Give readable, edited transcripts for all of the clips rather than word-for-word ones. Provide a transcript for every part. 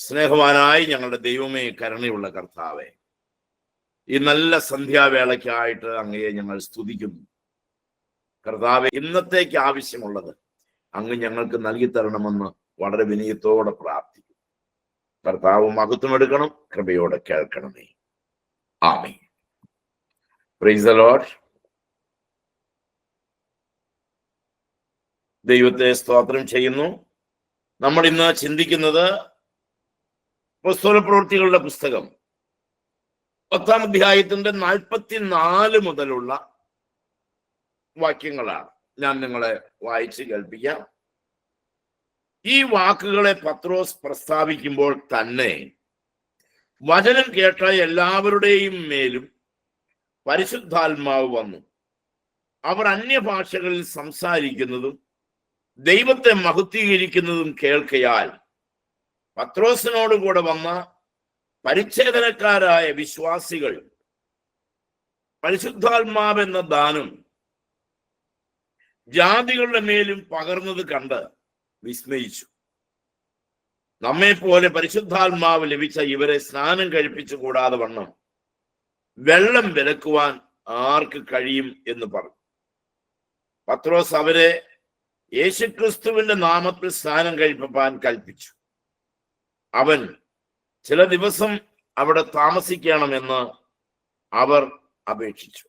സ്നേഹവാനായി ഞങ്ങളുടെ ദൈവമേ, കരുണയുള്ള കർത്താവേ, ഈ നല്ല സന്ധ്യാവേളയ്ക്കായിട്ട് അങ്ങയെ ഞങ്ങൾ സ്തുതിക്കുന്നു. കർത്താവെ, ഇന്നത്തേക്ക് ആവശ്യമുള്ളത് അങ്ങ് ഞങ്ങൾക്ക് നൽകി തരണമെന്ന് വളരെ വിനയത്തോടെ പ്രാർത്ഥിക്കും. കർത്താവ് മഹത്വം എടുക്കണം, കൃപയോടെ കേൾക്കണമേ. ആമേൻ. Praise the Lord. ദൈവത്തെ സ്തോത്രം ചെയ്യുന്നു. നമ്മൾ ഇന്ന് ചിന്തിക്കുന്നത് അപ്പോസ്തലപ്രവൃത്തികളുടെ പുസ്തകം 10-ാം അധ്യായത്തിന്റെ 44 മുതലുള്ള വാക്യങ്ങളാണ് ഞാൻ നിങ്ങളെ വായിച്ച് കേൾപ്പിക്കാം. ഈ വാക്കുകളെ പത്രോസ് പ്രസ്താവിക്കുമ്പോൾ തന്നെ വചനം കേട്ട എല്ലാവരുടെയും മേലും പരിശുദ്ധാത്മാവ് വന്നു. അവർ അന്യഭാഷകളിൽ സംസാരിക്കുന്നതും ദൈവത്തെ മഹത്വീകരിക്കുന്നതും കേൾക്കയാൽ പത്രോസിനോട് കൂടെ വന്ന പരിച്ഛേദനക്കാരായ വിശ്വാസികൾ പരിശുദ്ധാത്മാവെന്ന ദാനം ജാതികളുടെ മേലും പകർന്നത് കണ്ട് വിസ്മയിച്ചു. നമ്മെ പോലെ പരിശുദ്ധാത്മാവ് ലഭിച്ച ഇവരെ സ്നാനം കഴിപ്പിച്ചു കൂടാതെ വണ്ണം വെള്ളം വിലക്കുവാൻ ആർക്ക് കഴിയും എന്ന് പറഞ്ഞു. പത്രോസ് അവരെ യേശുക്രിസ്തുവിന്റെ നാമത്തിൽ സ്നാനം കഴിപ്പിപ്പാൻ കൽപ്പിച്ചു. അവൻ ചില ദിവസം അവിടെ താമസിക്കണമെന്ന് അവർ അപേക്ഷിച്ചു.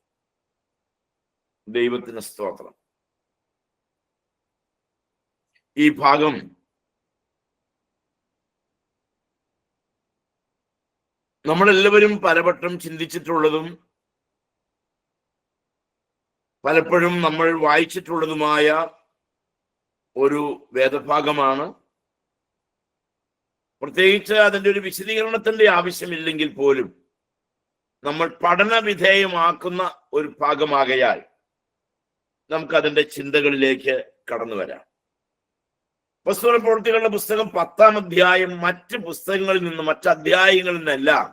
ദൈവത്തിന് സ്തോത്രം. ഈ ഭാഗം നമ്മളെല്ലാവരും പലവട്ടം ചിന്തിച്ചിട്ടുള്ളതും പലപ്പോഴും നമ്മൾ വായിച്ചിട്ടുള്ളതുമായ ഒരു വേദഭാഗമാണ്. പ്രത്യേകിച്ച് അതിൻ്റെ ഒരു വിശദീകരണത്തിന്റെ ആവശ്യമില്ലെങ്കിൽ പോലും നമ്മൾ പഠന വിധേയമാക്കുന്ന ഒരു ഭാഗമാകയാൽ നമുക്കതിൻ്റെ ചിന്തകളിലേക്ക് കടന്നു വരാം. അപ്പോസ്തലപ്രവൃത്തികളുടെ പുസ്തകം 10-ാം അധ്യായം മറ്റ് പുസ്തകങ്ങളിൽ നിന്ന്, മറ്റ് അധ്യായങ്ങളിൽ നിന്നെല്ലാം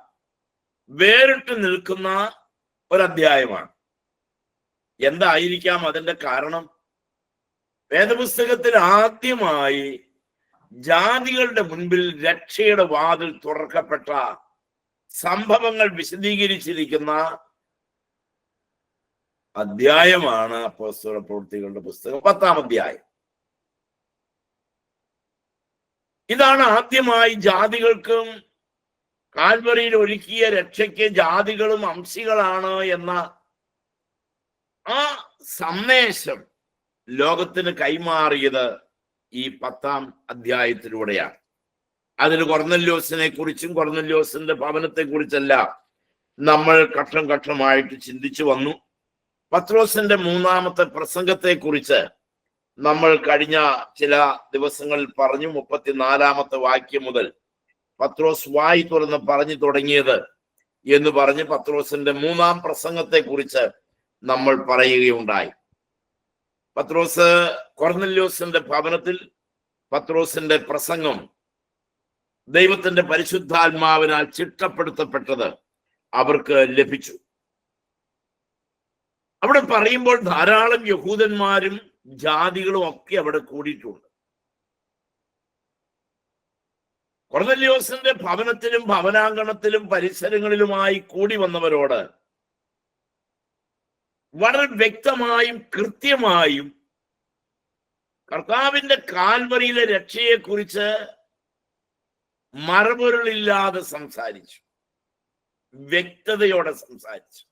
വേറിട്ട് നിൽക്കുന്ന ഒരധ്യായമാണ്. എന്തായിരിക്കാം അതിൻ്റെ കാരണം? വേദപുസ്തകത്തിൽ ആദ്യമായി ജാതികളുടെ മുൻപിൽ രക്ഷയുടെ വാതിൽ തുറക്കപ്പെട്ട സംഭവങ്ങൾ വിശദീകരിച്ചിരിക്കുന്ന അധ്യായമാണ് അപ്പോസ്തലപ്രവൃത്തികളുടെ പുസ്തകം 10-ാം അധ്യായം. ഇതാണ് ആദ്യമായി ജാതികൾക്കും കാൽവറിയിൽ ഒരുക്കിയ രക്ഷയ്ക്ക് ജാതികളും അംശികളാണ് എന്ന ആ സന്ദേശം ലോകത്തിന് കൈമാറിയത് ഈ 10-ാം അധ്യായത്തിലൂടെയാണ്. അതിൽ കൊർന്നല്യോസിനെ കുറിച്ചും കൊർന്നല്യോസിന്റെ ഭവനത്തെ കുറിച്ചെല്ലാം നമ്മൾ ഘട്ടം ഘട്ടമായിട്ട് ചിന്തിച്ചു വന്നു. പത്രോസിന്റെ 3-ാമത്തെ പ്രസംഗത്തെ കുറിച്ച് നമ്മൾ കഴിഞ്ഞ ചില ദിവസങ്ങളിൽ പറഞ്ഞു. 34-ാമത്തെ വാക്യം മുതൽ പത്രോസ് വായി തുറന്ന് പറഞ്ഞു തുടങ്ങിയത് എന്ന് പറഞ്ഞ് പത്രോസിന്റെ 3-ാം പ്രസംഗത്തെ കുറിച്ച് നമ്മൾ പറയുകയുണ്ടായി. പത്രോസ് കൊർന്നല്യോസിന്റെ ഭവനത്തിൽ പത്രോസിന്റെ പ്രസംഗം ദൈവത്തിന്റെ പരിശുദ്ധാത്മാവിനാൽ ചിട്ടപ്പെടുത്തപ്പെട്ടത് അവർക്ക് ലഭിച്ചു. അവിടെ പറയുമ്പോൾ ധാരാളം യഹൂദന്മാരും ജാതികളും ഒക്കെ അവിടെ കൂടിയിട്ടുണ്ട്. കൊർന്നല്യോസിന്റെ ഭവനത്തിലും ഭവനാങ്കണത്തിലും പരിസരങ്ങളിലുമായി കൂടി വന്നവരോട് വളരെ വ്യക്തമായും കൃത്യമായും കർത്താവിന്റെ കാൽവറിയിലെ രക്ഷയെക്കുറിച്ച് മറപൊരുളില്ലാതെ സംസാരിച്ചു, വ്യക്തതയോടെ സംസാരിച്ചു.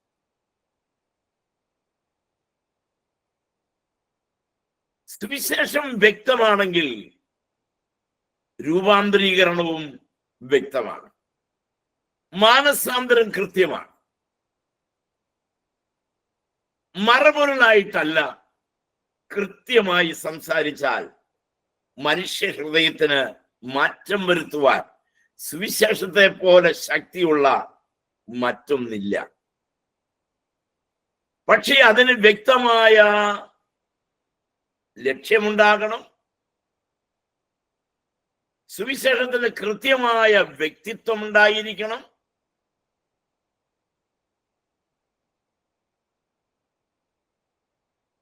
സുവിശേഷം വ്യക്തമാണെങ്കിൽ രൂപാന്തരീകരണവും വ്യക്തമാണ്, മാനസാന്തരം കൃത്യമാണ്. മറപൊരുളായിട്ടല്ല, കൃത്യമായി സംസാരിച്ചാൽ മനുഷ്യ ഹൃദയത്തിന് മാറ്റം വരുത്തുവാൻ സുവിശേഷത്തെ പോലെ ശക്തിയുള്ള മറ്റൊന്നില്ല. പക്ഷേ അതിന് വ്യക്തമായ ലക്ഷ്യമുണ്ടാകണം. സുവിശേഷത്തിന് കൃത്യമായ വ്യക്തിത്വം ഉണ്ടായിരിക്കണം.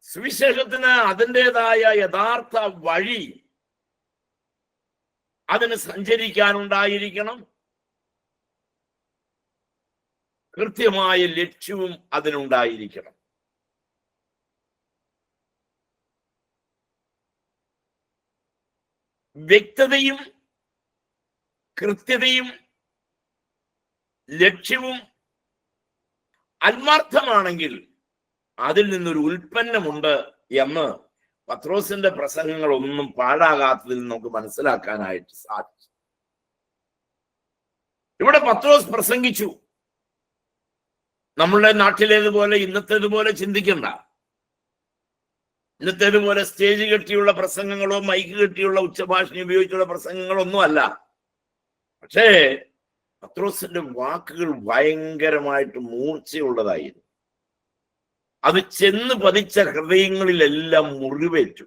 സുവിശേഷത്തിന് അതിൻ്റെതായ യഥാർത്ഥ വഴി അതിന് സഞ്ചരിക്കാനുണ്ടായിരിക്കണം, കൃത്യമായ ലക്ഷ്യവും അതിനുണ്ടായിരിക്കണം. വ്യക്തതയും കൃത്യതയും ലക്ഷ്യവും ആത്മാർത്ഥമാണെങ്കിൽ അതിൽ നിന്നൊരു ഉൽപ്പന്നമുണ്ട് എന്ന് പത്രോസിന്റെ പ്രസംഗങ്ങൾ ഒന്നും പാഴാകാത്തതിൽ നമുക്ക് മനസ്സിലാക്കാനായിട്ട് സാധിച്ചു. ഇവിടെ പത്രോസ് പ്രസംഗിച്ചു. നമ്മളുടെ നാട്ടിലേതുപോലെ ഇന്നത്തേതുപോലെ ചിന്തിക്കണ്ട. ഇന്നത്തേതുപോലെ സ്റ്റേജ് കെട്ടിയുള്ള പ്രസംഗങ്ങളോ മൈക്ക് കെട്ടിയുള്ള ഉച്ചഭാഷണി ഉപയോഗിച്ചുള്ള പ്രസംഗങ്ങളോ ഒന്നും അല്ല. പക്ഷേ പത്രോസിന്റെ വാക്കുകൾ ഭയങ്കരമായിട്ട് മൂർച്ചയുള്ളതായിരുന്നു. അത് ചെന്ന് പതിച്ച ഹൃദയങ്ങളിലെല്ലാം മുറിവേറ്റു.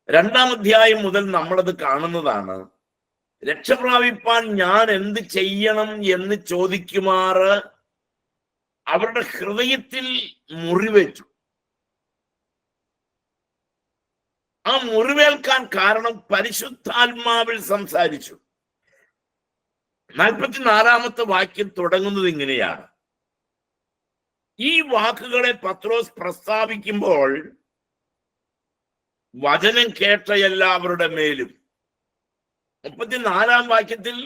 2-ാം അധ്യായം മുതൽ നമ്മളത് കാണുന്നതാണ്. രക്ഷപ്രാപിപ്പാൻ ഞാൻ എന്ത് ചെയ്യണം എന്ന് ചോദിക്കുമാറ് അവരുടെ ഹൃദയത്തിൽ മുറിവേറ്റു. ആ മുറിവേൽക്കാൻ കാരണം പരിശുദ്ധാത്മാവിൽ സംസാരിച്ചു. 44-ാമത്തെ വാക്യം തുടങ്ങുന്നത് ഇങ്ങനെയാണ്. ഈ വാക്കുകളെ പത്രോസ് പ്രസ്താവിക്കുമ്പോൾ വചനം കേട്ട എല്ലാവരുടെ മേലും. 34-ാം വാക്യത്തിൽ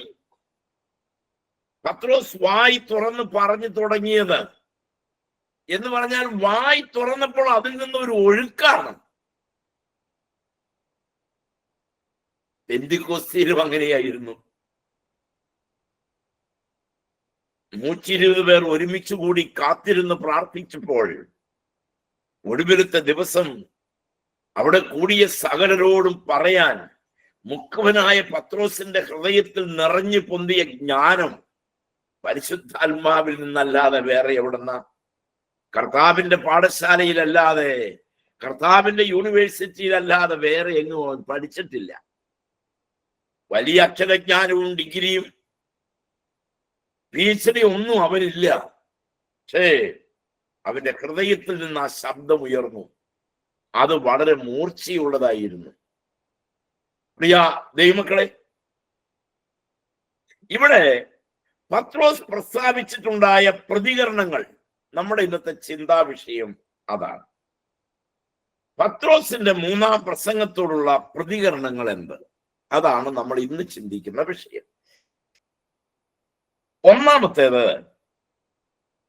പത്രോസ് വായി തുറന്ന് പറഞ്ഞു തുടങ്ങിയത് എന്ന് പറഞ്ഞാൽ വായി തുറന്നപ്പോൾ അതിൽ നിന്ന് ഒരു ഒഴുക്കാണ്. പെന്തിക്കോസ്തിയിലും അങ്ങനെയായിരുന്നു. 120 പേർ ഒരുമിച്ച് കൂടി കാത്തിരുന്ന് പ്രാർത്ഥിച്ചപ്പോൾ ഒടുവിലത്തെ ദിവസം അവിടെ കൂടിയ സകലരോടും പറയാൻ മുഖവനായ പത്രോസിന്റെ ഹൃദയത്തിൽ നിറഞ്ഞു പൊന്തിയ ജ്ഞാനം പരിശുദ്ധാത്മാവിൽ നിന്നല്ലാതെ വേറെ എവിടെന്ന? കർത്താവിന്റെ പാഠശാലയിലല്ലാതെ, കർത്താവിന്റെ യൂണിവേഴ്സിറ്റിയിലല്ലാതെ വേറെ എങ്ങും പഠിച്ചിട്ടില്ല. വലിയ അക്ഷരജ്ഞാനവും ഡിഗ്രിയും PhD ഒന്നും അവനില്ല. പക്ഷേ അവന്റെ ഹൃദയത്തിൽ നിന്ന് ആ ശബ്ദം ഉയർന്നു. അത് വളരെ മൂർച്ചയുള്ളതായിരുന്നു. പ്രിയ ദൈവമക്കളെ, ഇവിടെ പത്രോസ് പ്രസ്താവിച്ചിട്ടുണ്ടായ പ്രതികരണങ്ങൾ നമ്മുടെ ഇന്നത്തെ ചിന്താ വിഷയം അതാണ്. പത്രോസിന്റെ 3-ാം പ്രസംഗത്തോടുള്ള പ്രതികരണങ്ങൾ എന്ത്? അതാണ് നമ്മൾ ഇന്ന് ചിന്തിക്കുന്ന വിഷയം. ഒന്നാമത്തേത്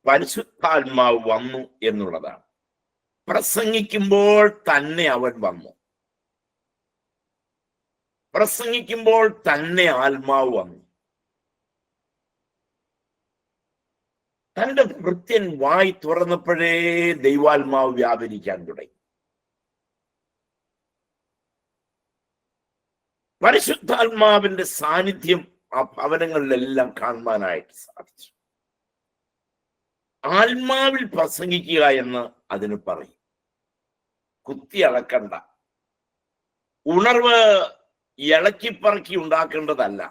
പരിശുദ്ധാത്മാവ് വന്നു എന്നുള്ളതാണ്. പ്രസംഗിക്കുമ്പോൾ തന്നെ അവൻ വന്നു. പ്രസംഗിക്കുമ്പോൾ തന്നെ ആത്മാവ് വന്നു. തന്റെ ഭൃത്യൻ വായി തുറന്നപ്പോഴേ ദൈവാത്മാവ് വ്യാപരിക്കാൻ തുടങ്ങി. പരിശുദ്ധാത്മാവിന്റെ സാന്നിധ്യം ആ ഭവനങ്ങളിലെല്ലാം കാണുവാനായിട്ട് സാധിച്ചു. ആത്മാവിൽ പ്രസംഗിക്കുക എന്ന് അതിന് പറയും. കുത്തി അളക്കണ്ട. ഉണർവ് ഇളക്കിപ്പറക്കി ഉണ്ടാക്കേണ്ടതല്ല.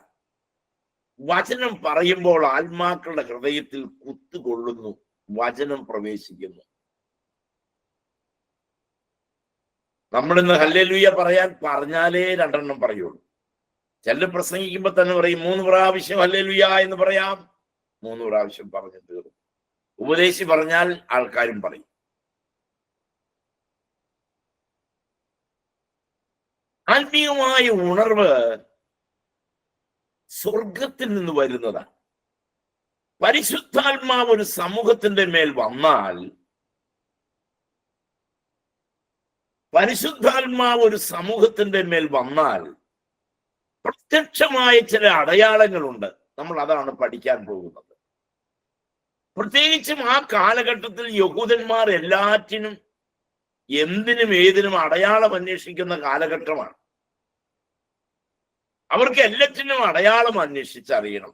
വചനം പറയുമ്പോൾ ആത്മാക്കളുടെ ഹൃദയത്തിൽ കുത്തുകൊള്ളുന്നു, വചനം പ്രവേശിക്കുന്നു. നമ്മളിന്ന് ഹല്ലേലൂയ പറഞ്ഞാലേ 2 എണ്ണം പറയുള്ളൂ. ചിലർ പ്രസംഗിക്കുമ്പോ തന്നെ പറയും 3 പ്രാവശ്യം ഹല്ലേലൂയ എന്ന് പറയാം. 3 പ്രാവശ്യം പറഞ്ഞു തീർന്നു. ഉപദേശി പറഞ്ഞാൽ ആൾക്കാരും പറയും. ആത്മീയമായ ഉണർവ് സ്വർഗത്തിൽ നിന്ന് വരുന്നതാണ്. പരിശുദ്ധാത്മാവ് ഒരു സമൂഹത്തിന്റെ മേൽ വന്നാൽ, പ്രത്യക്ഷമായ ചില അടയാളങ്ങളുണ്ട്. നമ്മൾ അതാണ് പഠിക്കാൻ പോകുന്നത്. പ്രത്യേകിച്ചും ആ കാലഘട്ടത്തിൽ യഹൂദന്മാർ എല്ലാറ്റിനും എന്തിനും ഏതിനും അടയാളം അന്വേഷിക്കുന്ന കാലഘട്ടമാണ്. അവർക്ക് എല്ലാറ്റിനും അടയാളം അന്വേഷിച്ചറിയണം.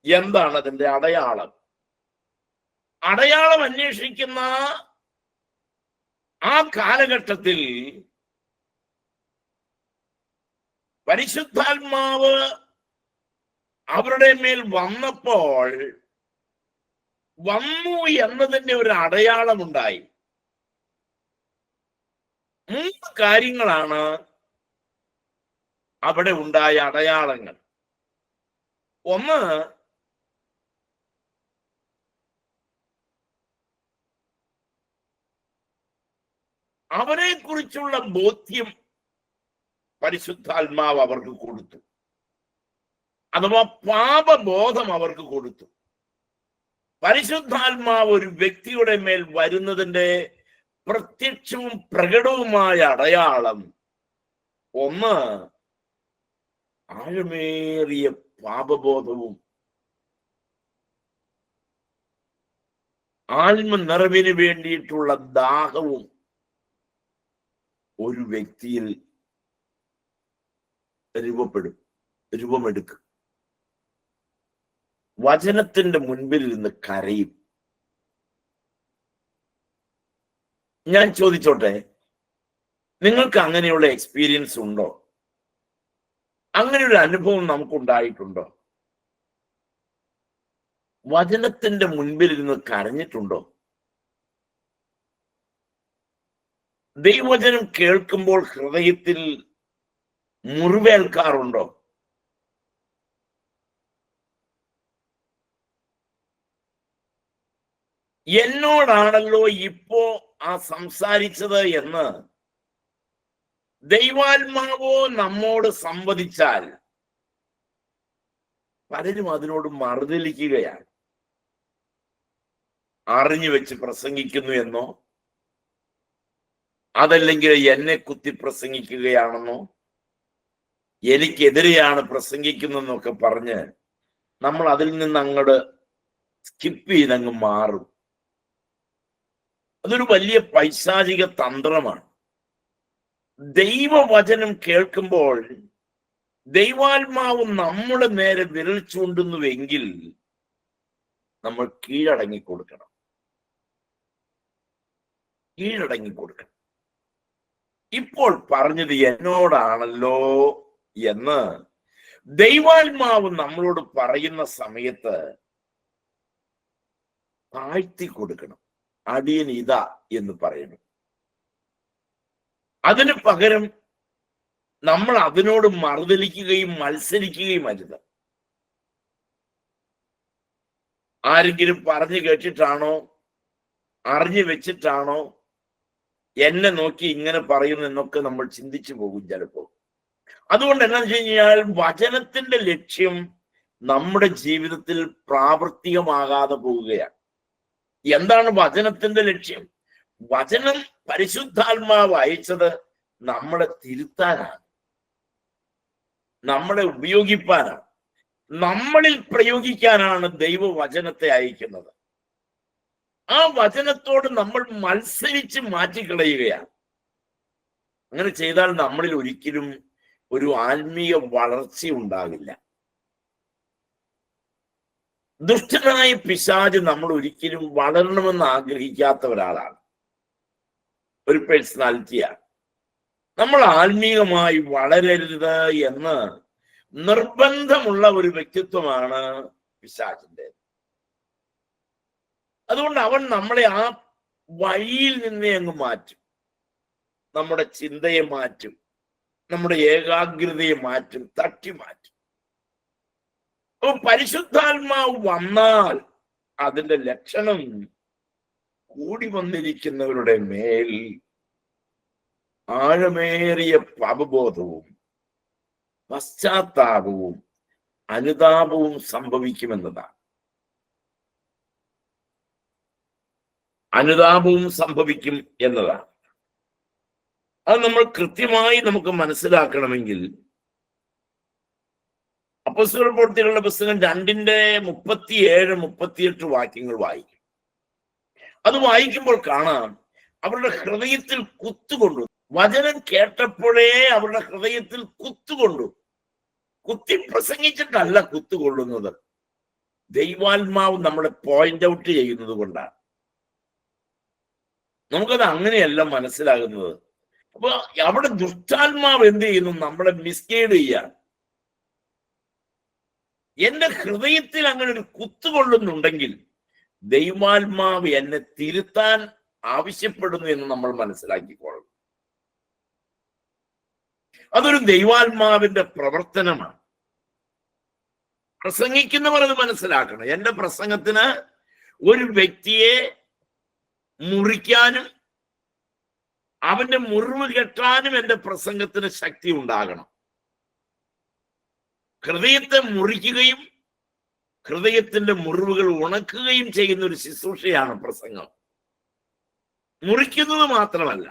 എന്താണ് അതിന്റെ അടയാളം? അടയാളം അന്വേഷിക്കുന്ന ആ കാലഘട്ടത്തിൽ പരിശുദ്ധാത്മാവ് അവരുടെ മേൽ വന്നപ്പോൾ വന്നു എന്നതിന്റെ ഒരു അടയാളമുണ്ടായി. 3 കാര്യങ്ങളാണ് അവിടെ ഉണ്ടായ അടയാളങ്ങൾ. ഒന്ന്, അവരെ കുറിച്ചുള്ള ബോധ്യം പരിശുദ്ധാത്മാവ് അവർക്ക് കൊടുത്തു, അഥവാ പാപബോധം അവർക്ക് കൊടുത്തു. പരിശുദ്ധാത്മാവ് ഒരു വ്യക്തിയുടെ മേൽ വരുന്നതിന്റെ പ്രത്യക്ഷവും പ്രകടവുമായ അടയാളം ഒന്ന്, ആഴമേറിയ പാപബോധവും ആത്മനിറവിന് വേണ്ടിയിട്ടുള്ള ദാഹവും ഒരു വ്യക്തിയിൽ രൂപമെടുക്കും. വചനത്തിന്റെ മുൻപിൽ നിന്ന് കരയും. ഞാൻ ചോദിച്ചോട്ടെ, നിങ്ങൾക്ക് അങ്ങനെയുള്ള എക്സ്പീരിയൻസ് ഉണ്ടോ? അങ്ങനെ ഒരു അനുഭവം നമുക്കുണ്ടായിട്ടുണ്ടോ? വചനത്തിന്റെ മുൻപിൽ നിന്ന് കരഞ്ഞിട്ടുണ്ടോ? ദൈവവചനം കേൾക്കുമ്പോൾ ഹൃദയത്തിൽ മുറിവേൽക്കാറുണ്ടോ? എന്നോടാണല്ലോ ഇപ്പോ ആ സംസാരിച്ചത് എന്ന് ദൈവാത്മാവോ നമ്മോട് സംവദിച്ചാൽ പലരും അതിനോട് മറുതലിക്കുകയാണ്. അറിഞ്ഞു വെച്ച് പ്രസംഗിക്കുന്നു എന്നോ, അതല്ലെങ്കിൽ എന്നെ കുത്തി പ്രസംഗിക്കുകയാണെന്നോ, എനിക്കെതിരെയാണ് പ്രസംഗിക്കുന്നതെന്നൊക്കെ പറഞ്ഞ് നമ്മൾ അതിൽ നിന്ന് അങ്ങോട്ട് സ്കിപ്പ് ചെയ്തങ്ങ് മാറും. അതൊരു വലിയ പൈശാചിക തന്ത്രമാണ്. ദൈവവചനം കേൾക്കുമ്പോൾ ദൈവാത്മാവ് നമ്മുടെ നേരെ വിരൽ ചൂണ്ടുന്നുവെങ്കിൽ നമ്മൾ കീഴടങ്ങി കൊടുക്കണം. ഇപ്പോൾ പറഞ്ഞത് എന്നോടാണല്ലോ എന്ന് ദൈവാത്മാവ് നമ്മളോട് പറയുന്ന സമയത്ത് താഴ്ത്തി കൊടുക്കണം. അടിയൻ ഇതാ എന്ന് പറയണം. അതിന് പകരം നമ്മൾ അതിനോട് മറുതലിക്കുകയും മത്സരിക്കുകയും അരുത്. ആരെങ്കിലും പറഞ്ഞു കേട്ടിട്ടാണോ, അറിഞ്ഞു വെച്ചിട്ടാണോ എന്നെ നോക്കി ഇങ്ങനെ പറയുന്നു എന്നൊക്കെ നമ്മൾ ചിന്തിച്ചു പോകും ചിലപ്പോൾ. അതുകൊണ്ട് എന്താണെന്ന് വെച്ച് കഴിഞ്ഞാൽ വചനത്തിന്റെ ലക്ഷ്യം നമ്മുടെ ജീവിതത്തിൽ പ്രാവർത്തികമാകാതെ പോവുകയാണ്. എന്താണ് വചനത്തിന്റെ ലക്ഷ്യം? വചനം പരിശുദ്ധാത്മാവ് അയച്ചത് നമ്മളെ തിരുത്താനാണ്, നമ്മളെ ഉപയോഗിപ്പാനാണ്, നമ്മളിൽ പ്രയോഗിക്കാനാണ് ദൈവവചനത്തെ അയക്കുന്നത്. ആ വചനത്തോട് നമ്മൾ മത്സരിച്ച് മാറ്റിക്കളയുകയാണ്. അങ്ങനെ ചെയ്താൽ നമ്മളിൽ ഒരിക്കലും ഒരു ആത്മീയ വളർച്ച ഉണ്ടാകില്ല. ദുഷ്ടനായ പിശാച് നമ്മൾ ഒരിക്കലും വളരണമെന്ന് ആഗ്രഹിക്കാത്ത ഒരാളാണ്, ഒരു പേഴ്സണാലിറ്റിയാണ്. നമ്മൾ ആത്മീയമായി വളരരുത് എന്ന് നിർബന്ധമുള്ള ഒരു വ്യക്തിത്വമാണ് പിശാചിന്റെ. അതുകൊണ്ട് അവൻ നമ്മളെ ആ വഴിയിൽ നിന്നേ അങ്ങ് മാറ്റും. നമ്മുടെ ചിന്തയെ മാറ്റും, നമ്മുടെ ഏകാഗ്രതയെ മാറ്റും, തട്ടി മാറ്റും. അപ്പൊ പരിശുദ്ധാത്മാവ് വന്നാൽ അതിന്റെ ലക്ഷണം കൂടി വന്നിരിക്കുന്നവരുടെ മേൽ ആഴമേറിയ പാപബോധവും പശ്ചാത്താപവും അനുതാപവും സംഭവിക്കുമെന്നതാണ്. അനുതാപവും സംഭവിക്കും എന്നതാണ്. അത് നമ്മൾ കൃത്യമായി നമുക്ക് മനസ്സിലാക്കണമെങ്കിൽ അപ്പോസ്തലരുടെ പ്രവൃത്തികളുടെ പുസ്തകം 2:37-38 വാക്യങ്ങൾ വായിക്കും. അത് വായിക്കുമ്പോൾ കാണാം, അവരുടെ ഹൃദയത്തിൽ കുത്തുകൊണ്ടു. വചനം കേട്ടപ്പോഴേ അവരുടെ ഹൃദയത്തിൽ കുത്തുകൊണ്ടു. കുത്തി പ്രസംഗിച്ചിട്ടല്ല കുത്തുകൊള്ളുന്നത്, ദൈവാത്മാവ് നമ്മളെ പോയിന്റ് ഔട്ട് ചെയ്യുന്നത് കൊണ്ടാണ്. നമുക്കത് അങ്ങനെയല്ല മനസ്സിലാകുന്നത്. അപ്പൊ അവിടെ ദുഷ്ടാത്മാവ് എന്ത് ചെയ്യുന്നു? നമ്മളെ മിസ്ഗൈഡ് ചെയ്യാണ്. എന്റെ ഹൃദയത്തിൽ അങ്ങനെ ഒരു കുത്തുകൊള്ളുന്നുണ്ടെങ്കിൽ ദൈവാത്മാവ് എന്നെ തിരുത്താൻ ആവശ്യപ്പെടുന്നു എന്ന് നമ്മൾ മനസ്സിലാക്കിക്കോളും. അതൊരു ദൈവാത്മാവിന്റെ പ്രവർത്തനമാണ്. പ്രസംഗിക്കുന്നവർ അത് മനസ്സിലാക്കണം. എന്റെ പ്രസംഗത്തിന് ഒരു വ്യക്തിയെ മുറിക്കാനും അവന്റെ മുറിവ് കെട്ടാനും എന്റെ പ്രസംഗത്തിന് ശക്തി ഉണ്ടാകണം. ഹൃദയത്തെ മുറിക്കുകയും ഹൃദയത്തിന്റെ മുറിവുകൾ ഉണക്കുകയും ചെയ്യുന്ന ഒരു ശുശ്രൂഷയാണ് പ്രസംഗം. മുറിക്കുന്നത് മാത്രമല്ല,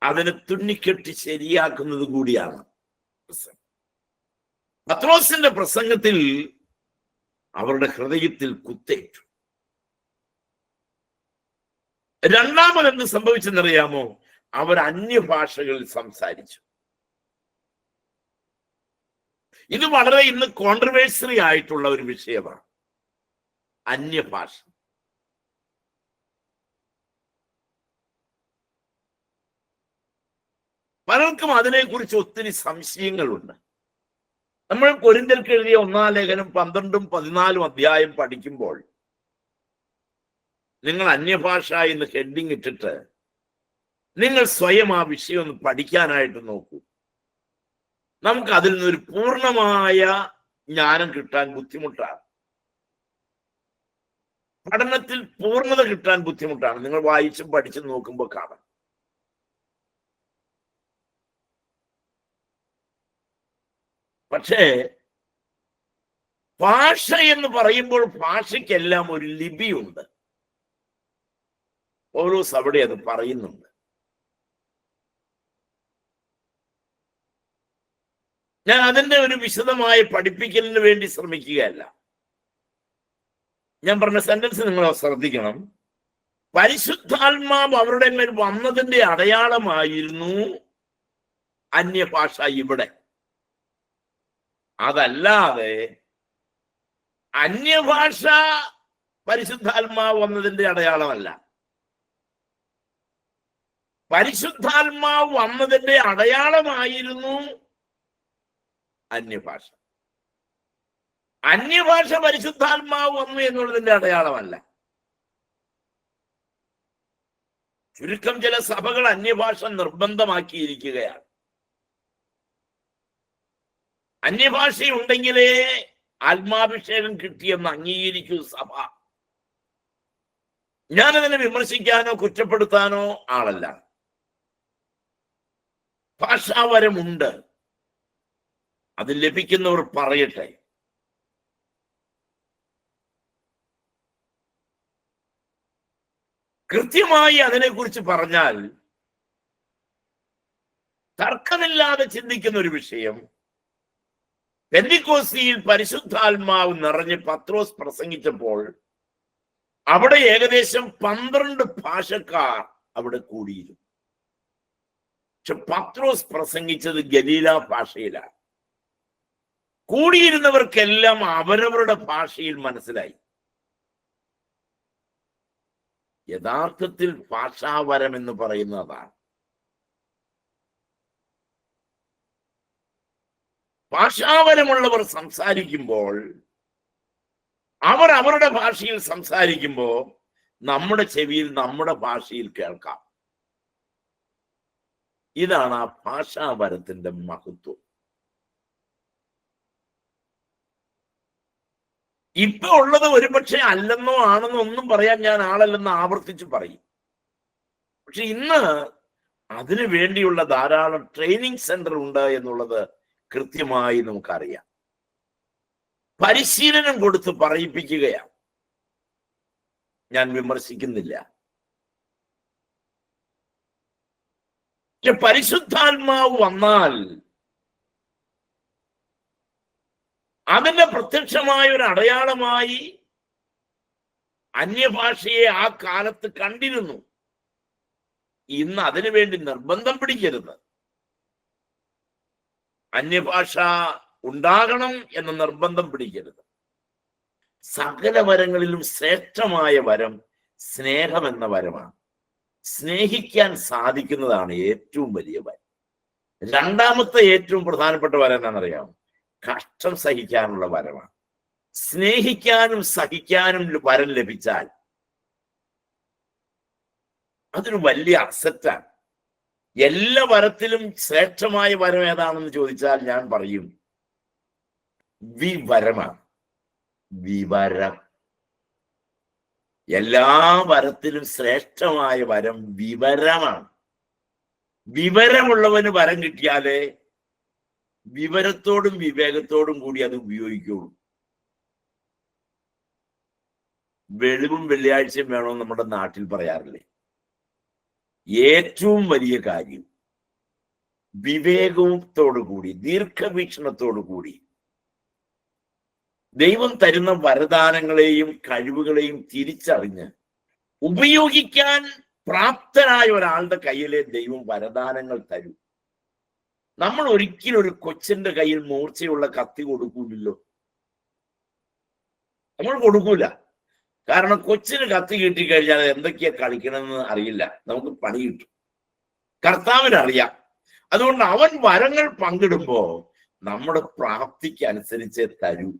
അതിനെ തുന്നിക്കെട്ടി ശരിയാക്കുന്നത് കൂടിയാണ് പ്രസംഗം. പത്രോസിന്റെ പ്രസംഗത്തിൽ അവരുടെ ഹൃദയത്തിൽ കുത്തേറ്റു. രണ്ടാമത് എന്ത് സംഭവിച്ചെന്നറിയാമോ? അവർ അന്യഭാഷകളിൽ സംസാരിച്ചു. ഇത് വളരെ ഇന്ന് കോൺട്രവേഴ്സറി ആയിട്ടുള്ള ഒരു വിഷയമാണ്, അന്യഭാഷ. പലർക്കും അതിനെക്കുറിച്ച് ഒത്തിരി സംശയങ്ങളുണ്ട്. നമ്മൾ കൊരിന്ത്യർക്ക് എഴുതിയ 1-ാം ലേഖനം 12-ഉം 14-ഉം അധ്യായം പഠിക്കുമ്പോൾ നിങ്ങൾ അന്യഭാഷ എന്ന് ഹെഡിങ് ഇട്ടിട്ട് നിങ്ങൾ സ്വയം ആ വിഷയം ഒന്ന് പഠിക്കാനായിട്ട് നോക്കൂ. നമുക്ക് അതിൽ നിന്നൊരു പൂർണ്ണമായ ജ്ഞാനം കിട്ടാൻ ബുദ്ധിമുട്ടാണ്. പഠനത്തിൽ പൂർണ്ണത കിട്ടാൻ ബുദ്ധിമുട്ടാണ്. നിങ്ങൾ വായിച്ചും പഠിച്ചും നോക്കുമ്പോൾ കാണാം. പക്ഷേ ഭാഷ എന്ന് പറയുമ്പോൾ ഭാഷയ്ക്കെല്ലാം ഒരു ലിപിയുണ്ട്. പൗലോസ് അവിടെ അത് പറയുന്നുണ്ട്. ഞാൻ അതിന്റെ ഒരു വിശദമായ പഠിപ്പിക്കലിന് വേണ്ടി ശ്രമിക്കുകയല്ല. ഞാൻ പറഞ്ഞ സെന്റൻസ് നിങ്ങൾ ശ്രദ്ധിക്കണം. പരിശുദ്ധാത്മാവ് അവരുടെ മേൽ വന്നതിന്റെ അടയാളമായിരുന്നു അന്യഭാഷ ഇവിടെ. അതല്ലാതെ അന്യഭാഷ പരിശുദ്ധാത്മാവ് വന്നതിന്റെ അടയാളമല്ല. പരിശുദ്ധാത്മാവ് വന്നതിന്റെ അടയാളമായിരുന്നു അന്യഭാഷ. അന്യഭാഷ പരിശുദ്ധാത്മാവ് വന്നു എന്നുള്ളതിന്റെ അടയാളമല്ല. ചുരുക്കം ചില സഭകൾ അന്യഭാഷ നിർബന്ധമാക്കിയിരിക്കുകയാണ്. അന്യഭാഷയുണ്ടെങ്കിലേ ആത്മാഭിഷേകം കിട്ടിയെന്ന് അംഗീകരിക്കൂ സഭ. ഞാനതിനെ വിമർശിക്കാനോ കുറ്റപ്പെടുത്താനോ ആളല്ല. ഭാഷാവരമുണ്ട്, അത് ലഭിക്കുന്നവർ പറയട്ടെ. കൃത്യമായി അതിനെക്കുറിച്ച് പറഞ്ഞാൽ തർക്കമില്ലാതെ ചിന്തിക്കുന്ന ഒരു വിഷയം, പെന്തിക്കോസ്തിയിൽ പരിശുദ്ധാത്മാവ് നിറഞ്ഞ് പത്രോസ് പ്രസംഗിച്ചപ്പോൾ അവിടെ ഏകദേശം 12 ഭാഷക്കാർ അവിടെ കൂടിയിരുന്നു. പക്ഷെ പത്രോസ് പ്രസംഗിച്ചത് ഗലീല ഭാഷയിലാണ്. കൂടിയിരുന്നവർക്കെല്ലാം അവരവരുടെ ഭാഷയിൽ മനസ്സിലായി. യഥാർത്ഥത്തിൽ ഭാഷാവരം എന്ന് പറയുന്നതാണ്. ഭാഷാവരമുള്ളവർ സംസാരിക്കുമ്പോൾ അവർ അവരുടെ ഭാഷയിൽ സംസാരിക്കുമ്പോൾ നമ്മുടെ ചെവിയിൽ നമ്മുടെ ഭാഷയിൽ കേൾക്കാം. ഇതാണ് ആ ഭാഷാവരത്തിന്റെ മഹത്വം. ഇപ്പൊ ഉള്ളത് ഒരുപക്ഷെ അല്ലെന്നോ ആണെന്നോ ഒന്നും പറയാൻ ഞാൻ ആളല്ലെന്ന് ആവർത്തിച്ച് പറയും. പക്ഷെ ഇന്ന് അതിനു വേണ്ടിയുള്ള ധാരാളം ട്രെയിനിങ് സെന്റർ ഉണ്ട് എന്നുള്ളത് കൃത്യമായി നമുക്കറിയാം. പരിശീലനം കൊടുത്ത് പറയിപ്പിക്കുകയാണ്. ഞാൻ വിമർശിക്കുന്നില്ല. പക്ഷെ പരിശുദ്ധാത്മാവ് വന്നാൽ അതിന്റെ പ്രത്യക്ഷമായ ഒരു അടയാളമായി അന്യഭാഷയെ ആ കാലത്ത് കണ്ടിരുന്നു. ഇന്ന് അതിനു വേണ്ടി നിർബന്ധം പിടിക്കരുത്. അന്യഭാഷ ഉണ്ടാകണം എന്ന നിർബന്ധം പിടിക്കരുത്. സകല വരങ്ങളിലും ശ്രേഷ്ഠമായ വരം സ്നേഹം എന്ന വരമാണ്. സ്നേഹിക്കാൻ സാധിക്കുന്നതാണ് ഏറ്റവും വലിയ വരം. രണ്ടാമത്തെ ഏറ്റവും പ്രധാനപ്പെട്ട വരം എന്താണെന്നറിയാമോ? കഷ്ടം സഹിക്കാനുള്ള വരമാണ്. സ്നേഹിക്കാനും സഹിക്കാനും വരം ലഭിച്ചാൽ അതൊരു വലിയ അസറ്റാണ്. എല്ലാ വരത്തിലും ശ്രേഷ്ഠമായ വരം ഏതാണെന്ന് ചോദിച്ചാൽ ഞാൻ പറയും വിവരമാണ്. വിവരം. എല്ലാ വരത്തിലും ശ്രേഷ്ഠമായ വരം വിവരമാണ്. വിവരമുള്ളവന് വരം കിട്ടിയാലേ വിവരത്തോടും വിവേകത്തോടും കൂടി അത് ഉപയോഗിക്കുള്ളൂ. വെളിവും വെള്ളിയാഴ്ചയും വേണമെന്ന് നമ്മുടെ നാട്ടിൽ പറയാറില്ലേ? ഏറ്റവും വലിയ കാര്യം വിവേകത്തോടു കൂടി, ദീർഘവീക്ഷണത്തോടു കൂടി ദൈവം തരുന്ന വരദാനങ്ങളെയും കഴിവുകളെയും തിരിച്ചറിഞ്ഞ് ഉപയോഗിക്കാൻ പ്രാപ്തനായ ഒരാളുടെ കയ്യിലെ ദൈവം വരദാനങ്ങൾ തരും. നമ്മൾ ഒരിക്കലും ഒരു കൊച്ചിന്റെ കയ്യിൽ മൂർച്ചയുള്ള കത്തി കൊടുക്കൂലല്ലോ. നമ്മൾ കൊടുക്കൂല. കാരണം കൊച്ചിന് കത്തി കിട്ടിക്കഴിഞ്ഞാൽ എന്തൊക്കെയാ കളിക്കണമെന്ന് അറിയില്ല, നമുക്ക് പണി കിട്ടും. കർത്താവിന് അറിയാം. അതുകൊണ്ട് അവൻ വരങ്ങൾ പങ്കിടുമ്പോ നമ്മുടെ പ്രാപ്തിക്ക് അനുസരിച്ച് തരൂ.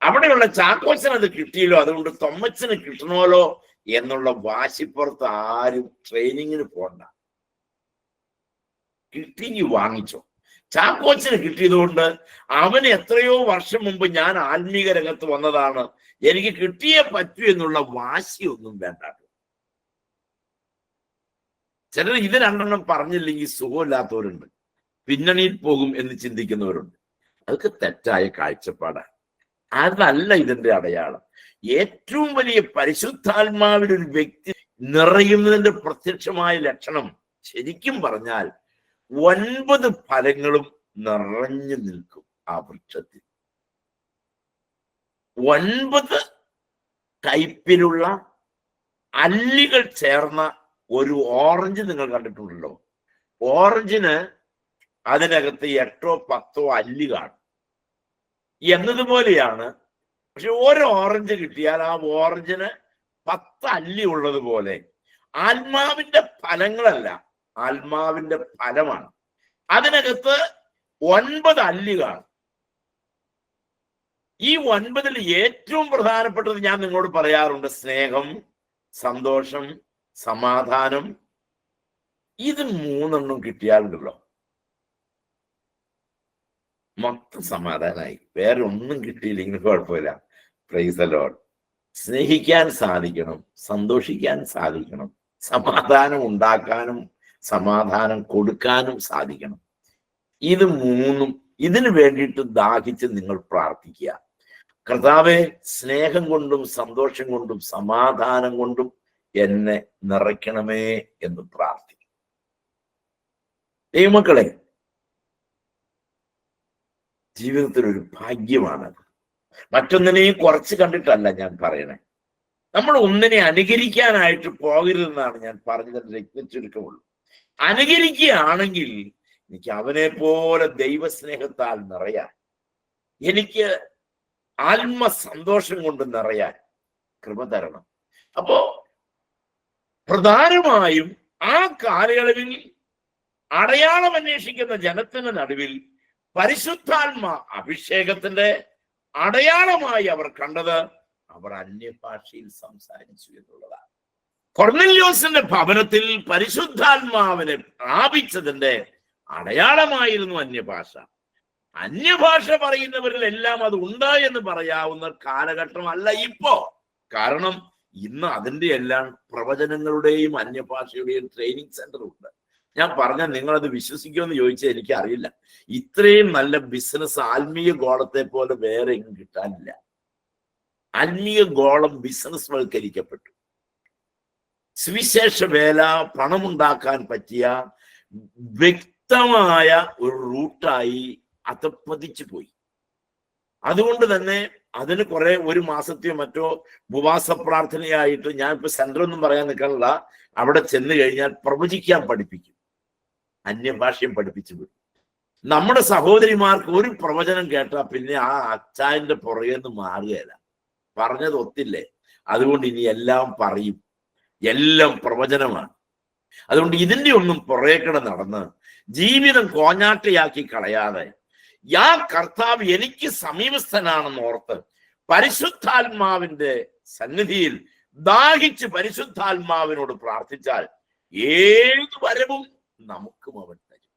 അവിടെയുള്ള ചാക്കോച്ചന് അത് കിട്ടിയല്ലോ, അതുകൊണ്ട് തൊമ്മച്ചന് കിട്ടണമല്ലോ എന്നുള്ള വാശിപ്പുറത്ത് ആരും ട്രെയിനിങ്ങിന് പോണ്ട. കിട്ടി വാങ്ങിച്ചോ. ചാക്കോച്ചന് കിട്ടിയതുകൊണ്ട് അവന് എത്രയോ വർഷം മുമ്പ് ഞാൻ ആത്മീക രംഗത്ത് വന്നതാണ്, എനിക്ക് കിട്ടിയേ പറ്റൂ എന്നുള്ള വാശിയൊന്നും വേണ്ട. ചിലർ ഇത് രണ്ടെണ്ണം പറഞ്ഞില്ലെങ്കിൽ സുഖമില്ലാത്തവരുണ്ട്, പിന്നണിയിൽ പോകും എന്ന് ചിന്തിക്കുന്നവരുണ്ട്. അതൊക്കെ തെറ്റായ കാഴ്ചപ്പാടാണ്. അതല്ല ഇതിന്റെ അടയാളം. ഏറ്റവും വലിയ പരിശുദ്ധാത്മാവിൽ ഒരു വ്യക്തി നിറയുന്നതിന്റെ പ്രത്യക്ഷമായ ലക്ഷണം ശരിക്കും പറഞ്ഞാൽ 9 ഫലങ്ങളും നിറഞ്ഞു നിൽക്കും ആ വൃക്ഷത്തിൽ. 9 ടൈപ്പിലുള്ള അല്ലികൾ ചേർന്ന ഒരു ഓറഞ്ച് നിങ്ങൾ കണ്ടിട്ടുണ്ടല്ലോ. ഓറഞ്ചിന് അതിനകത്ത് 8ഓ 10ഓ അല്ലി കാണും എന്നതുപോലെയാണ്. പക്ഷെ ഓരോ ഓറഞ്ച് കിട്ടിയാൽ ആ ഓറഞ്ചിന് 10 അല്ലി ഉള്ളതുപോലെ ആത്മാവിന്റെ ഫലങ്ങളല്ല, ആത്മാവിന്റെ ഫലമാണ്. അതിനകത്ത് 9 അല്ലി കാണും. ഈ 9ൽ ഏറ്റവും പ്രധാനപ്പെട്ടത് ഞാൻ നിങ്ങളോട് പറയാറുണ്ട്: സ്നേഹം, സന്തോഷം, സമാധാനം. ഇത് 3 കിട്ടിയാലുണ്ടല്ലോ മൊത്തം സമാധാനമായി. വേറെ ഒന്നും കിട്ടിയില്ലെങ്കിൽ കുഴപ്പമില്ല. Price the Lord. സ്നേഹിക്കാൻ സാധിക്കണം, സന്തോഷിക്കാൻ സാധിക്കണം, സമാധാനം ഉണ്ടാക്കാനും സമാധാനം കൊടുക്കാനും സാധിക്കണം. ഇത് 3 ഇതിനു വേണ്ടിയിട്ട് ദാഹിച്ച് നിങ്ങൾ പ്രാർത്ഥിക്കുക. കർത്താവേ, സ്നേഹം കൊണ്ടും സന്തോഷം കൊണ്ടും സമാധാനം കൊണ്ടും എന്നെ നിറയ്ക്കണമേ എന്ന് പ്രാർത്ഥിക്കും. ദൈവമക്കളെ, ജീവിതത്തിൽ ഒരു ഭാഗ്യമാണത്. മറ്റൊന്നിനെയും കുറച്ച് കണ്ടിട്ടല്ല ഞാൻ പറയണേ. നമ്മൾ ഒന്നിനെ അനുകരിക്കാനായിട്ട് പോകരുതെന്നാണ് ഞാൻ പറഞ്ഞതിന്റെ ചുരുക്കമുള്ളൂ. അനുകരിക്കുകയാണെങ്കിൽ എനിക്ക് അവനെ പോലെ ദൈവസ്നേഹത്താൽ നിറയാൻ, എനിക്ക് ആത്മസന്തോഷം കൊണ്ട് നിറയാൻ കൃപ തരണം. അപ്പോ പ്രധാനമായും ആ കാലയളവിൽ അടയാളം അന്വേഷിക്കുന്ന ജനത്തിന്റെ നടുവിൽ പരിശുദ്ധാത്മ അഭിഷേകത്തിന്റെ അടയാളമായി അവർ കണ്ടത് അവർ അന്യഭാഷയിൽ സംസാരിച്ചു എന്നുള്ളതാണ്. കൊർന്നല്യോസിന്റെ ഭവനത്തിൽ പരിശുദ്ധാത്മാവിനെ പ്രാപിച്ചതിന്റെ അടയാളമായിരുന്നു അന്യഭാഷ. അന്യഭാഷ പറയുന്നവരിൽ എല്ലാം അത് ഉണ്ട് എന്ന് പറയാവുന്ന കാലഘട്ടമല്ല ഇപ്പോ. കാരണം ഇന്ന് അതിന്റെ എല്ലാം പ്രവചനങ്ങളുടെയും അന്യഭാഷയുടെയും ട്രെയിനിങ് സെന്റർ ഉണ്ട്. ഞാൻ പറഞ്ഞാൽ നിങ്ങളത് വിശ്വസിക്കുമെന്ന് ചോദിച്ചാൽ എനിക്കറിയില്ല. ഇത്രയും നല്ല ബിസിനസ് ആത്മീയ ഗോളത്തെ പോലെ വേറെ എങ്ങും കിട്ടാനില്ല. ആത്മീയ ഗോളം ബിസിനസ് വൽക്കരിക്കപ്പെട്ടു. സുവിശേഷ വേല പണമുണ്ടാക്കാൻ പറ്റിയ വ്യക്തമായ ഒരു റൂട്ടായി അധപ്പതിച്ചു പോയി. അതുകൊണ്ട് തന്നെ അതിന് കുറെ ഒരു മാസത്തെയോ മറ്റോ ഉപവാസ പ്രാർത്ഥനയായിട്ട്, ഞാൻ ഇപ്പൊ സെന്റർ ഒന്നും പറയാൻ നിൽക്കാനുള്ള, അവിടെ ചെന്ന് കഴിഞ്ഞാൽ പ്രവചിക്കാൻ പഠിപ്പിക്കും, അന്യഭാഷയും പഠിപ്പിച്ചു വിടും. നമ്മുടെ സഹോദരിമാർക്ക് ഒരു പ്രവചനം കേട്ടാൽ പിന്നെ ആ അച്ചായന്റെ പുറകെ നിന്ന് മാറുകയല്ല. പറഞ്ഞത് ഒത്തില്ലേ, അതുകൊണ്ട് ഇനി എല്ലാം പറയും, എല്ലാം പ്രവചനമാണ്. അതുകൊണ്ട് ഇതിന്റെ ഒന്നും പുറകെ നടന്ന് ജീവിതം കോഞ്ഞാട്ടയാക്കി കളയാതെ, യാ കർത്താവ് എനിക്ക് സമീപസ്ഥനാണെന്ന് ഓർത്ത് പരിശുദ്ധാത്മാവിന്റെ സന്നിധിയിൽ ദാഹിച്ച് പരിശുദ്ധാത്മാവിനോട് പ്രാർത്ഥിച്ചാൽ ഏത് വരവും നമുക്കും അവൻ തരും.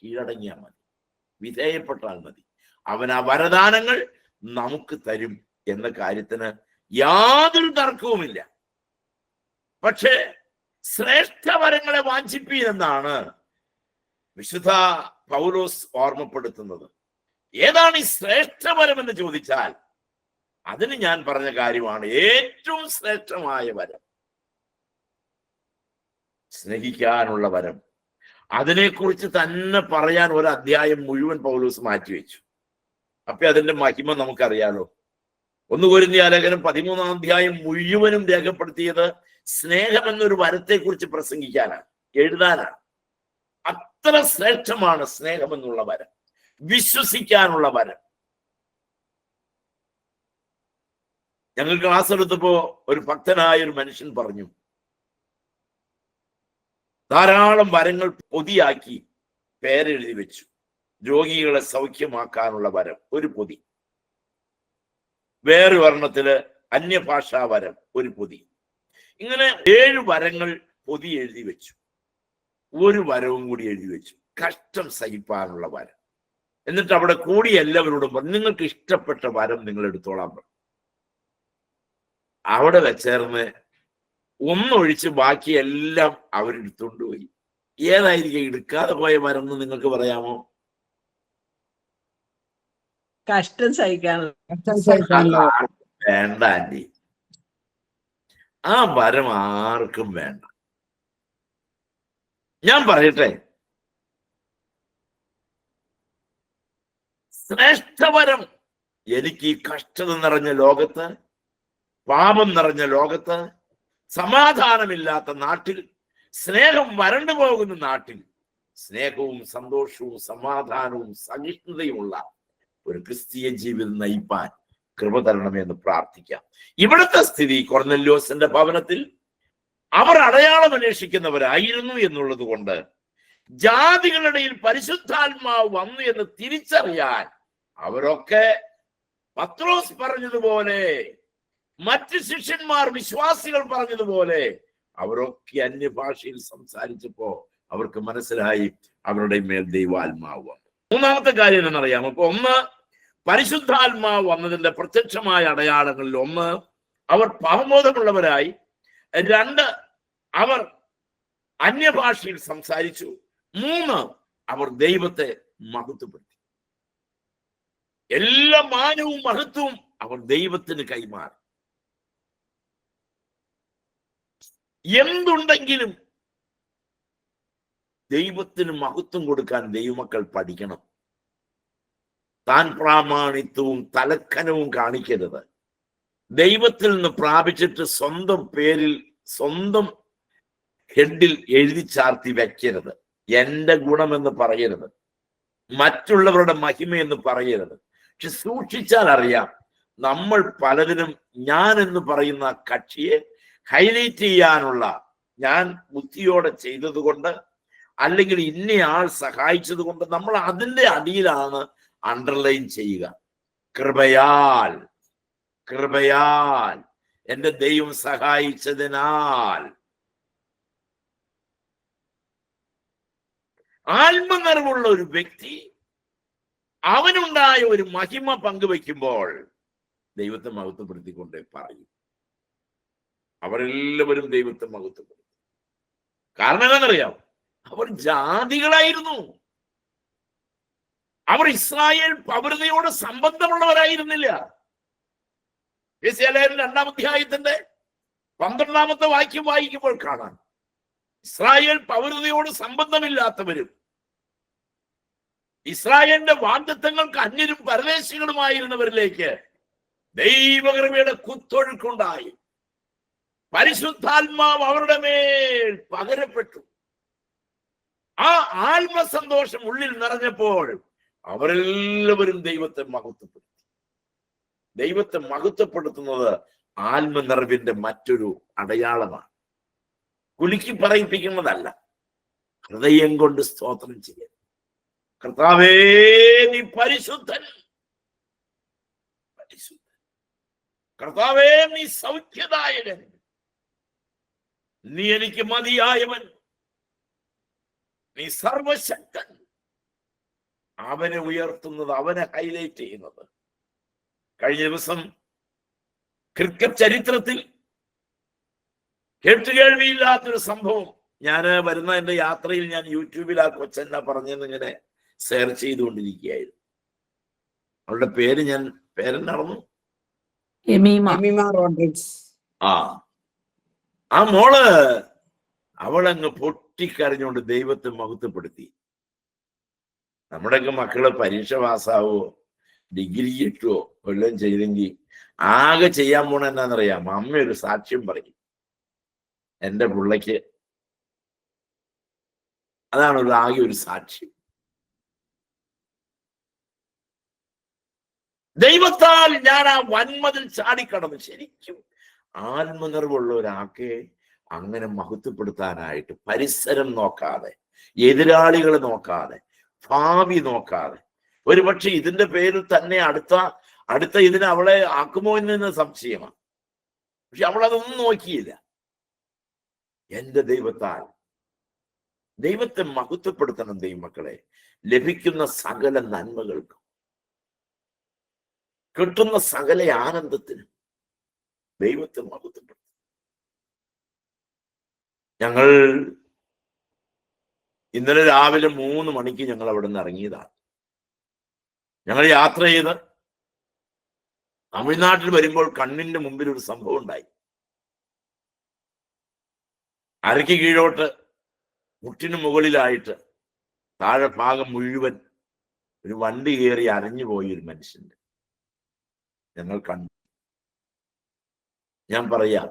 കീഴടങ്ങിയാൽ മതി, വിധേയപ്പെട്ടാൽ മതി. അവൻ ആ വരദാനങ്ങൾ നമുക്ക് തരും എന്ന കാര്യത്തിന് യാതൊരു തർക്കവുമില്ല. പക്ഷേ ശ്രേഷ്ഠവരങ്ങളെ വാഞ്ചിപ്പീൻ എന്നാണ് വിശുദ്ധ പൗലോസ് ഓർമ്മപ്പെടുത്തുന്നത്. ഏതാണ് ഈ ശ്രേഷ്ഠവരം എന്ന് ചോദിച്ചാൽ അതിന് ഞാൻ പറഞ്ഞ കാര്യമാണ് ഏറ്റവും ശ്രേഷ്ഠമായ വരം, സ്നേഹിക്കാനുള്ള വരം. അതിനെക്കുറിച്ച് തന്നെ പറയാൻ ഒരു അധ്യായം മുഴുവൻ പൗലോസ് മാറ്റിവെച്ചു. അപ്പൊ അതിന്റെ മഹിമ നമുക്കറിയാലോ. 1 കൊരിന്ത്യർ ലേഖനം 13-ാം അധ്യായം മുഴുവനും രേഖപ്പെടുത്തിയത് സ്നേഹം എന്നൊരു വരത്തെ കുറിച്ച് പ്രസംഗിക്കാനാണ്, എഴുതാനാണ്. അത്ര ശ്രേഷ്ഠമാണ് സ്നേഹം എന്നുള്ള വരം, വിശ്വസിക്കാനുള്ള വരം. ഞങ്ങൾ ക്ലാസ് എടുത്തപ്പോ ഒരു ഭക്തനായ ഒരു മനുഷ്യൻ പറഞ്ഞു, ധാരാളം വരങ്ങൾ പൊതിയാക്കി പേരെഴുതി വെച്ചു. രോഗികളെ സൗഖ്യമാക്കാനുള്ള വരം ഒരു പൊതി, വേറെ വർണ്ണത്തില് അന്യഭാഷാ വരം ഒരു പൊതി. ഇങ്ങനെ 7 വരങ്ങൾ പൊതി എഴുതി വെച്ചു. ഒരു വരവും കൂടി എഴുതി വെച്ചു, കഷ്ടം സഹിപ്പാനുള്ള വരം. എന്നിട്ട് അവിടെ കൂടി എല്ലാവരോടും പറഞ്ഞു, നിങ്ങൾക്ക് ഇഷ്ടപ്പെട്ട വരം നിങ്ങൾ എടുത്തോളാൻ പറഞ്ഞു. അവിടെ വെച്ചേർന്ന് ഒന്നൊഴിച്ച് ബാക്കി എല്ലാം അവരെടുത്തുകൊണ്ടുപോയി. ഏതായിരിക്കും എടുക്കാതെ പോയ വരം എന്ന് നിങ്ങൾക്ക് പറയാമോ? കഷ്ടം സഹിക്കാൻ വേണ്ട ആന്റി, ആ വരം ആർക്കും വേണ്ട. ഞാൻ പറയട്ടെ, ശ്രേഷ്ഠവരം എനിക്ക് ഈ കഷ്ടത നിറഞ്ഞ ലോകത്ത്, പാപം നിറഞ്ഞ ലോകത്ത്, സമാധാനമില്ലാത്ത നാട്ടിൽ, സ്നേഹം വരണ്ടു പോകുന്ന നാട്ടിൽ സ്നേഹവും സന്തോഷവും സമാധാനവും സഹിഷ്ണുതയുമുള്ള ഒരു ക്രിസ്തീയ ജീവിതം നയിപ്പാൻ കൃപ തരണമെന്ന് പ്രാർത്ഥിക്കാം. ഇവിടുത്തെ സ്ഥിതി കൊർന്നല്യോസിന്റെ ഭവനത്തിൽ അവർ അടയാളം അന്വേഷിക്കുന്നവരായിരുന്നു എന്നുള്ളത് കൊണ്ട് ജാതികളുടെ പരിശുദ്ധാത്മാവ് വന്നു എന്ന് തിരിച്ചറിയാൻ അവരൊക്കെ പത്രോസ് പറഞ്ഞതുപോലെ, മറ്റ് ശിഷ്യന്മാർ വിശ്വാസികൾ പറഞ്ഞതുപോലെ അവരൊക്കെ അന്യഭാഷയിൽ സംസാരിച്ചപ്പോ അവർക്ക് മനസ്സിലായി അവരുടെ മേൽ ദൈവാത്മാവ് വന്നു. മൂന്നാമത്തെ കാര്യം എന്നറിയാമോ? അപ്പൊ ഒന്ന്, പരിശുദ്ധാത്മാവ് വന്നതിന്റെ പ്രത്യക്ഷമായ അടയാളങ്ങളിൽ ഒന്ന്, അവർ പാപബോധമുള്ളവരായി. 2, അവർ അന്യഭാഷയിൽ സംസാരിച്ചു. 3, അവർ ദൈവത്തെ മഹത്വപ്പെടുത്തി. എല്ലാ മാനവും മഹത്വവും അവർ ദൈവത്തിന് കൈമാറി. എന്തുണ്ടെങ്കിലും ദൈവത്തിന് മഹത്വം കൊടുക്കാൻ ദൈവമക്കൾ പഠിക്കണം. താൻ പ്രാമാണിത്വവും തലക്കനവും കാണിക്കരുത്. ദൈവത്തിൽ നിന്ന് പ്രാപിച്ചിട്ട് സ്വന്തം പേരിൽ, സ്വന്തം ഹെഡിൽ എഴുതി ചാർത്തി വെക്കരുത്. എന്റെ ഗുണമെന്ന് പറയരുത്, മറ്റുള്ളവരുടെ മഹിമയെന്ന് പറയരുത്. പക്ഷെ സൂക്ഷിച്ചാൽ അറിയാം, നമ്മൾ പലതിനും ഞാൻ എന്ന് പറയുന്ന കക്ഷിയെ ഹൈലൈറ്റ് ചെയ്യാനുള്ള, ഞാൻ ബുദ്ധിയോടെ ചെയ്തത് കൊണ്ട് അല്ലെങ്കിൽ ഇന്നയാൾ സഹായിച്ചത് കൊണ്ട് നമ്മൾ അതിൻ്റെ അടിയിലാണ് അണ്ടർലൈൻ ചെയ്യുക. കൃപയാൽ, കൃപയാൽ, എന്റെ ദൈവം സഹായിച്ചതിനാൽ. ആത്മനിറവുള്ള ഒരു വ്യക്തി അവനുണ്ടായ ഒരു മഹിമ പങ്കുവെക്കുമ്പോൾ ദൈവത്തെ മഹത്വപ്പെടുത്തിക്കൊണ്ടേ പറയും. അവരെല്ലാവരും ദൈവത്തെ മഹത്വപ്പെടുത്തി. കാരണം എന്താണെന്നറിയാം? അവർ ജാതികളായിരുന്നു. അവർ ഇസ്രായേൽ പൗരതയോട് സംബന്ധമുള്ളവരായിരുന്നില്ല. 2-ാം അധ്യായത്തിന്റെ 12-ാമത്തെ വാക്യം വായിക്കുമ്പോൾ കാണാം, ഇസ്രായേൽ പൗരതയോട് സംബന്ധമില്ലാത്തവരും ഇസ്രായേലിന്റെ വാഗ്ദത്തങ്ങൾക്ക് അന്യരും പരദേശികളുമായിരുന്നവരിലേക്ക് ദൈവകൃപയുടെ കുത്തൊഴുക്കുണ്ടായി. പരിശുദ്ധാത്മാവ് അവരുടെ മേൽ പകരപ്പെട്ടു. ആ ആത്മസന്തോഷം ഉള്ളിൽ നിറഞ്ഞപ്പോൾ അവരെല്ലാവരും ദൈവത്തെ മഹത്വപ്പെടുത്തി. ദൈവത്തെ മഹത്വപ്പെടുത്തുന്നത് ആത്മനിറവിന്റെ മറ്റൊരു അടയാളമാണ്. കുലുക്കി പറയിപ്പിക്കുന്നതല്ല, ഹൃദയം കൊണ്ട് സ്തോത്രം ചെയ്യാൻ. കർത്താവേ, നീ പരിശുദ്ധൻ, പരിശുദ്ധൻ. കർത്താവേ, നീ സൗഖ്യദായകൻ, നീ എനിക്ക് മതിയായവൻ. നീ സർവശക്തൻ. അവനെ ഉയർത്തുന്നത്, അവനെ ഹൈലൈറ്റ് ചെയ്യുന്നത്. കഴിഞ്ഞ ദിവസം ക്രിക്കറ്റ് ചരിത്രത്തിൽ കേട്ടുകേൾവിയില്ലാത്തൊരു സംഭവം, ഞാൻ വരുന്ന എന്റെ യാത്രയിൽ ഞാൻ യൂട്യൂബിൽ ആ കൊച്ചെന്നാ പറഞ്ഞെന്ന് ഇങ്ങനെ സെർച്ച് ചെയ്തുകൊണ്ടിരിക്കുകയായിരുന്നു. അവളുടെ പേര് ഞാൻ പേരെന്നറിഞ്ഞു, ആ മോള് അവളങ്ങ് പൊട്ടിക്കരഞ്ഞുകൊണ്ട് ദൈവത്തെ മഹത്വപ്പെടുത്തി. നമ്മുടെയൊക്കെ മക്കള് പരീക്ഷ പാസ്സാവോ ഡിഗ്രി കിട്ടുവോ വല്ലതും ചെയ്തെങ്കിൽ ആകെ ചെയ്യാൻ പോണ എന്നാന്നറിയാം, അമ്മ ഒരു സാക്ഷ്യം പറയും, എന്റെ പിള്ളയ്ക്ക്. അതാണ് ആകെ ഒരു സാക്ഷ്യം. ദൈവത്താൽ ഞാൻ ആ വൻമതിൽ ചാടിക്കടന്നു. ശരിക്കും ആത്മനിർവുള്ള ഒരാൾക്ക് അങ്ങനെ മഹത്വപ്പെടുത്താനായിട്ട് പരിസരം നോക്കാതെ, എതിരാളികൾ നോക്കാതെ, ഭാവി നോക്കാതെ, ഒരുപക്ഷെ ഇതിന്റെ പേരിൽ തന്നെ അടുത്ത ഇതിന് അവളെ ആക്കുമോ എന്ന് സംശയമാണ്. പക്ഷെ അവളതൊന്നും നോക്കിയില്ല. എന്റെ ദൈവത്താൽ, ദൈവത്തെ മഹത്വപ്പെടുത്തണം ദൈവമക്കളെ. ലഭിക്കുന്ന സകല നന്മകൾക്കും, കിട്ടുന്ന സകല ആനന്ദത്തിനും ദൈവത്തെ മഹത്വപ്പെടുത്തും. ഞങ്ങൾ ഇന്നലെ രാവിലെ 3 മണിക്ക് ഞങ്ങൾ അവിടെ നിന്ന് ഇറങ്ങിയതാണ്. ഞങ്ങൾ യാത്ര ചെയ്ത് തമിഴ്നാട്ടിൽ വരുമ്പോൾ കണ്ണിന്റെ മുമ്പിൽ ഒരു സംഭവം ഉണ്ടായി. അരയ്ക്ക് കീഴോട്ട് മുട്ടിന് മുകളിലായിട്ട് താഴെ ഭാഗം മുഴുവൻ ഒരു വണ്ടി കയറി അരഞ്ഞു പോയി ഒരു മനുഷ്യന്റെ ഞങ്ങൾ കണ്ടു. ഞാൻ പറയാം,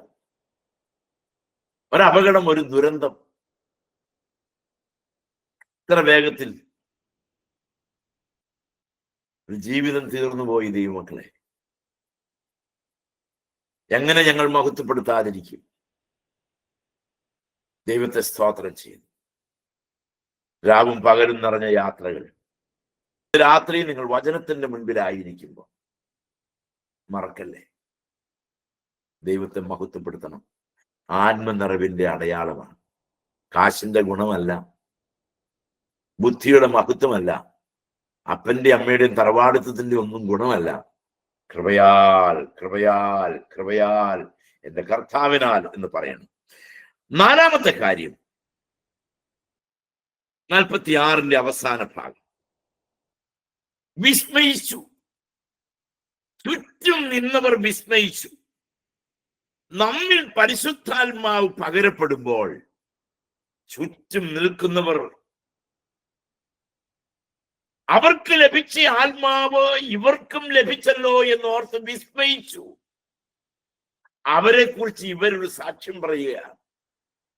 ഒരപകടം, ഒരു ദുരന്തം ഇത്ര വേഗത്തിൽ ഒരു ജീവിതം തീർന്നു പോയി. ദൈവമക്കളെ, എങ്ങനെ ഞങ്ങൾ മഹത്വപ്പെടുത്താതിരിക്കും? ദൈവത്തെ സ്തോത്രം ചെയ്യുന്നു. രാവും പകലും നിറഞ്ഞ യാത്രകൾ. രാത്രി നിങ്ങൾ വചനത്തിന്റെ മുൻപിലായിരിക്കുമ്പോൾ മറക്കല്ലേ, ദൈവത്തെ മഹത്വപ്പെടുത്തണം. ആത്മനിറവിന്റെ അടയാളമാണ്. കാശിന്റെ ഗുണമല്ല, ബുദ്ധിയുടെ മഹത്വമല്ല, അപ്പന്റെ അമ്മയുടെയും തറവാടിത്തത്തിന്റെ ഒന്നും ഗുണമല്ല. കൃപയാൽ കൃപയാൽ കൃപയാൽ എന്റെ കർത്താവിനാൽ എന്ന് പറയണം. 4-ാമത്തെ കാര്യം, 46-ന്റെ അവസാന ഭാഗം. വിസ്മയിച്ചു, ചുറ്റും നിന്നവർ വിസ്മയിച്ചു. നമ്മിൽ പരിശുദ്ധാത്മാവ് പകരപ്പെടുമ്പോൾ ചുറ്റും നിൽക്കുന്നവർ അവർക്ക് ലഭിച്ച ആത്മാവ് ഇവർക്കും ലഭിച്ചല്ലോ എന്നോർത്ത് വിസ്മയിച്ചു. അവരെ കുറിച്ച് ഇവരൊരു സാക്ഷ്യം പറയുകയാണ്.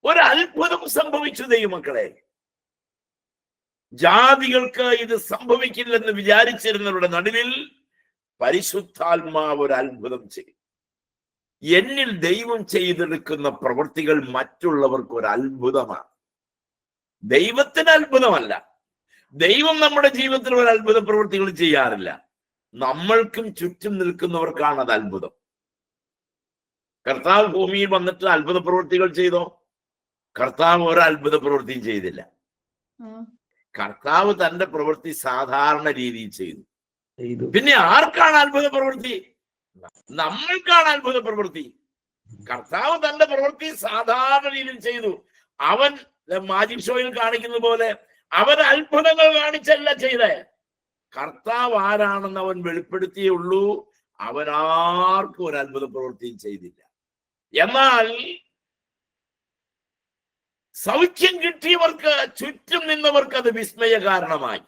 ഒരത്ഭുതം സംഭവിച്ചു ദൈവമക്കളെ. ജാതികൾക്ക് ഇത് സംഭവിക്കില്ലെന്ന് വിചാരിച്ചിരുന്നവരുടെ നടുവിൽ പരിശുദ്ധാത്മാവ് ഒരു അത്ഭുതം ചെയ്യും. എന്നിൽ ദൈവം ചെയ്തെടുക്കുന്ന പ്രവൃത്തികൾ മറ്റുള്ളവർക്ക് ഒരു അത്ഭുതമാണ്. ദൈവത്തിന് അത്ഭുതമല്ല. ദൈവം നമ്മുടെ ജീവിതത്തിൽ ഒരു അത്ഭുത പ്രവൃത്തികൾ ചെയ്യാറില്ല. നമ്മൾക്കും ചുറ്റും നിൽക്കുന്നവർക്കാണ് അത് അത്ഭുതം. കർത്താവ് ഭൂമിയിൽ വന്നിട്ട് അത്ഭുത പ്രവൃത്തികൾ ചെയ്തോ? കർത്താവ് ഒരു അത്ഭുത പ്രവൃത്തിയും ചെയ്തില്ല. കർത്താവ് തന്റെ പ്രവൃത്തി സാധാരണ രീതിയിൽ ചെയ്തു. പിന്നെ ആർക്കാണ് അത്ഭുത പ്രവൃത്തി? നമ്മൾക്കാണ് അത്ഭുത പ്രവൃത്തി. കർത്താവ് തന്റെ പ്രവൃത്തി സാധാരണ രീതിയിൽ ചെയ്തു. അവൻ മാജിക് ഷോയിൽ കാണിക്കുന്ന പോലെ അവൻ അത്ഭുതങ്ങൾ കാണിച്ചല്ല ചെയ്തേ. കർത്താവ് ആരാണെന്ന് അവൻ വെളിപ്പെടുത്തിയേ ഉള്ളൂ. അവൻ ആർക്കും ഒരു അത്ഭുത പ്രവൃത്തിയും ചെയ്തില്ല. എന്നാൽ സൗഖ്യം കിട്ടിയവർക്ക്, ചുറ്റും നിന്നവർക്ക് അത് വിസ്മയ കാരണമായി.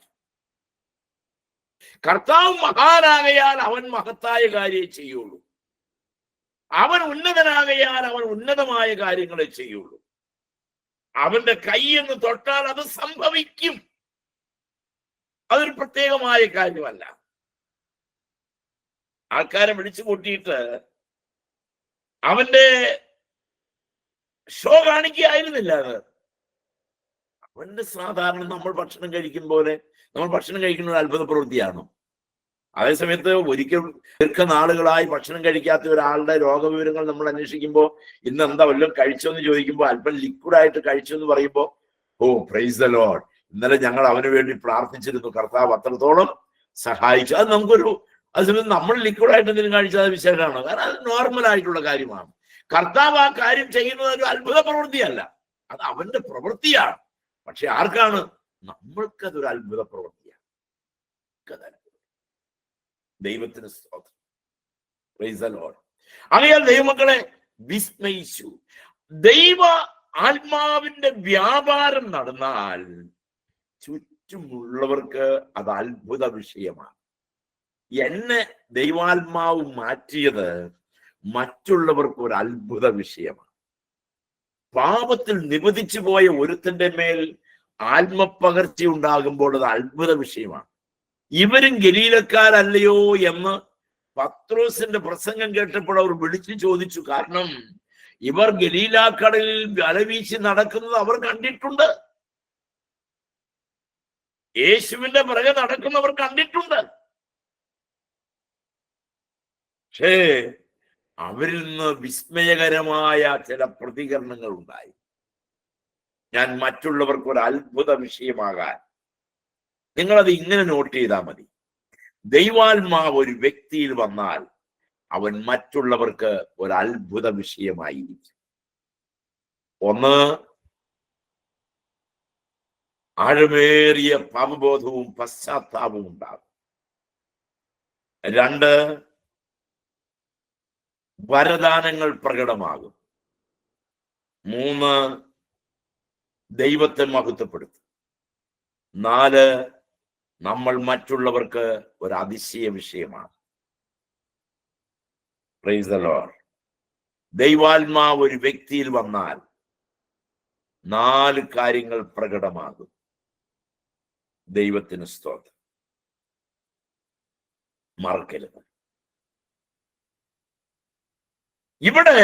കർത്താവ് മഹാനാകയാൽ അവൻ മഹത്തായ കാര്യമേ ചെയ്യുള്ളൂ. അവൻ ഉന്നതനാകയാൽ അവൻ ഉന്നതമായ കാര്യങ്ങളെ ചെയ്യുള്ളൂ. അവന്റെ കൈ എന്ന് തൊട്ടാൽ അത് സംഭവിക്കും. അതൊരു പ്രത്യേകമായ കാര്യമല്ല. ആൾക്കാരെ വിളിച്ചു കൂട്ടിയിട്ട് അവന്റെ ഷോ കാണിക്കുകയായിരുന്നില്ല. അത് അവന്റെ സാധാരണ നമ്മൾ ഭക്ഷണം കഴിക്കും പോലെ നമ്മൾ ഭക്ഷണം കഴിക്കുന്ന ഒരു അത്ഭുത പ്രവൃത്തിയാണോ? അതേസമയത്ത് ഒരിക്കൽ ദീർഘനാളുകളായി ഭക്ഷണം കഴിക്കാത്ത ഒരാളുടെ രോഗവിവരങ്ങൾ നമ്മൾ അന്വേഷിക്കുമ്പോൾ ഇന്ന് എന്താ വല്ലതും കഴിച്ചോ എന്ന് ചോദിക്കുമ്പോൾ അല്പം ലിക്വിഡായിട്ട് കഴിച്ചു എന്ന് പറയുമ്പോൾ ഓ പ്രൈസ് ദ ലോർഡ്. ഇന്നലെ ഞങ്ങൾ അവന് വേണ്ടി പ്രാർത്ഥിച്ചിരുന്നു. കർത്താവ് അത്രത്തോളം സഹായിച്ചു. അത് നമുക്കൊരു അതേസമയം നമ്മൾ ലിക്വിഡായിട്ട് എന്തെങ്കിലും കഴിച്ചാൽ വിശേഷമാണ്. കാരണം അത് നോർമൽ ആയിട്ടുള്ള കാര്യമാണ്. കർത്താവ് ആ കാര്യം ചെയ്യുന്നത് ഒരു അത്ഭുത പ്രവൃത്തിയല്ല, അത് അവന്റെ പ്രവൃത്തിയാണ്. പക്ഷെ ആർക്കാണ്? നമ്മൾക്കതൊരു അത്ഭുത പ്രവൃത്തിയാണ്. ദൈവത്തിന് സ്തോത്രം. Praise the Lord. ആകയാൽ ദൈവമക്കളെ വിസ്മയിച്ചു. ദൈവ ആത്മാവിന്റെ വ്യാപാരം നടന്നാൽ ചുറ്റുമുള്ളവർക്ക് അത് അത്ഭുത വിഷയമാണ്. എന്നെ ദൈവാത്മാവ് മാറ്റിയത് മറ്റുള്ളവർക്ക് ഒരു അത്ഭുത വിഷയമാണ്. പാപത്തിൽ നിബന്ധിച്ചു പോയ ഒരുത്തന്റെ മേൽ ആത്മപകർച്ച ഉണ്ടാകുമ്പോൾ അത് അത്ഭുത വിഷയമാണ്. ഇവരും ഗലീലക്കാരല്ലയോ എന്ന് പത്രോസിന്റെ പ്രസംഗം കേട്ടപ്പോൾ അവർ വിളിച്ചു ചോദിച്ചു. കാരണം ഇവർ ഗലീലാക്കടലിൽ വലവീശി നടക്കുന്നത് അവർ കണ്ടിട്ടുണ്ട്. യേശുവിന്റെ പിറകെ നടക്കുന്നവർ കണ്ടിട്ടുണ്ട്. പക്ഷേ അവരിൽ നിന്ന് വിസ്മയകരമായ ചില പ്രതികരണങ്ങൾ ഉണ്ടായി. ഞാൻ മറ്റുള്ളവർക്ക് ഒരു അത്ഭുത വിഷയമാകാൻ. നിങ്ങളത് ഇങ്ങനെ നോട്ട് ചെയ്താൽ മതി. ദൈവാത്മാവ് ഒരു വ്യക്തിയിൽ വന്നാൽ അവൻ മറ്റുള്ളവർക്ക് ഒരു അത്ഭുത വിഷയമായിരിക്കും. ഒന്ന്, ആഴമേറിയ പാപബോധവും പശ്ചാത്താപവും ഉണ്ടാകും. രണ്ട്, വരദാനങ്ങൾ പ്രകടമാകും. മൂന്ന്, ദൈവത്തെ മഹത്വപ്പെടുത്തും. നാല്, നമ്മൾ മറ്റുള്ളവർക്ക് ഒരു അതിശയ വിഷയമാണ്. Praise the Lord. ദൈവാത്മാവ് ഒരു വ്യക്തിയിൽ വന്നാൽ 4 കാര്യങ്ങൾ പ്രകടമാകും. ദൈവത്തിന് സ്തോത്രം. മറക്കരുത്. ഇവിടെ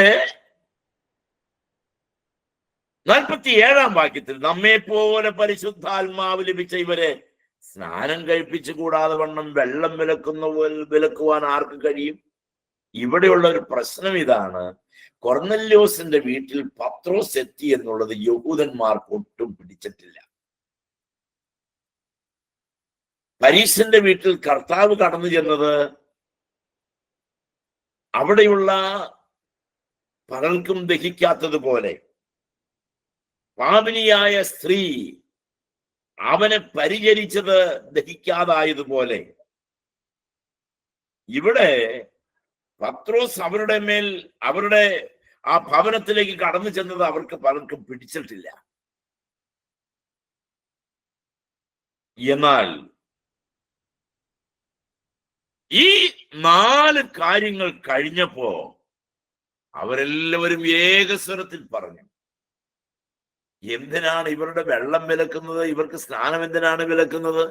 47-ാം വാക്യത്തിൽ നമ്മെ പോലെ പരിശുദ്ധാത്മാവ് ലഭിച്ച ഇവരെ സ്നാനം കഴിപ്പിച്ചു കൂടാതെ വണ്ണം വെള്ളം വിലക്കുവാൻ ആർക്ക് കഴിയും? ഇവിടെയുള്ള ഒരു പ്രശ്നം ഇതാണ്. കൊർന്നല്യോസിന്റെ വീട്ടിൽ പത്രോസ് എത്തി എന്നുള്ളത് യഹൂദന്മാർക്ക് ഒട്ടും പിടിച്ചിട്ടില്ല. പരീശന്റെ വീട്ടിൽ കർത്താവ് കടന്നു ചെന്നത് അവിടെയുള്ള പകൽക്കും ദഹിക്കാത്തതുപോലെ പാപിനിയായ സ്ത്രീ അവനെ പരിചരിച്ചത് ദഹിക്കാതായതുപോലെ ഇവിടെ പത്രോസ് അവരുടെ മേൽ അവരുടെ ആ ഭവനത്തിലേക്ക് കടന്നു ചെന്നത് അവർക്ക് പലർക്കും പിടിച്ചിട്ടില്ല. എന്നാൽ ഈ 4 കാര്യങ്ങൾ കഴിഞ്ഞപ്പോ അവരെല്ലാവരും ഏകസ്വരത്തിൽ പറഞ്ഞു, എന്തിനാണ് ഇവരുടെ വെള്ളം വിലക്കുന്നത്? ഇവർക്ക് സ്നാനം എന്തിനാണ് വിലക്കുന്നത്?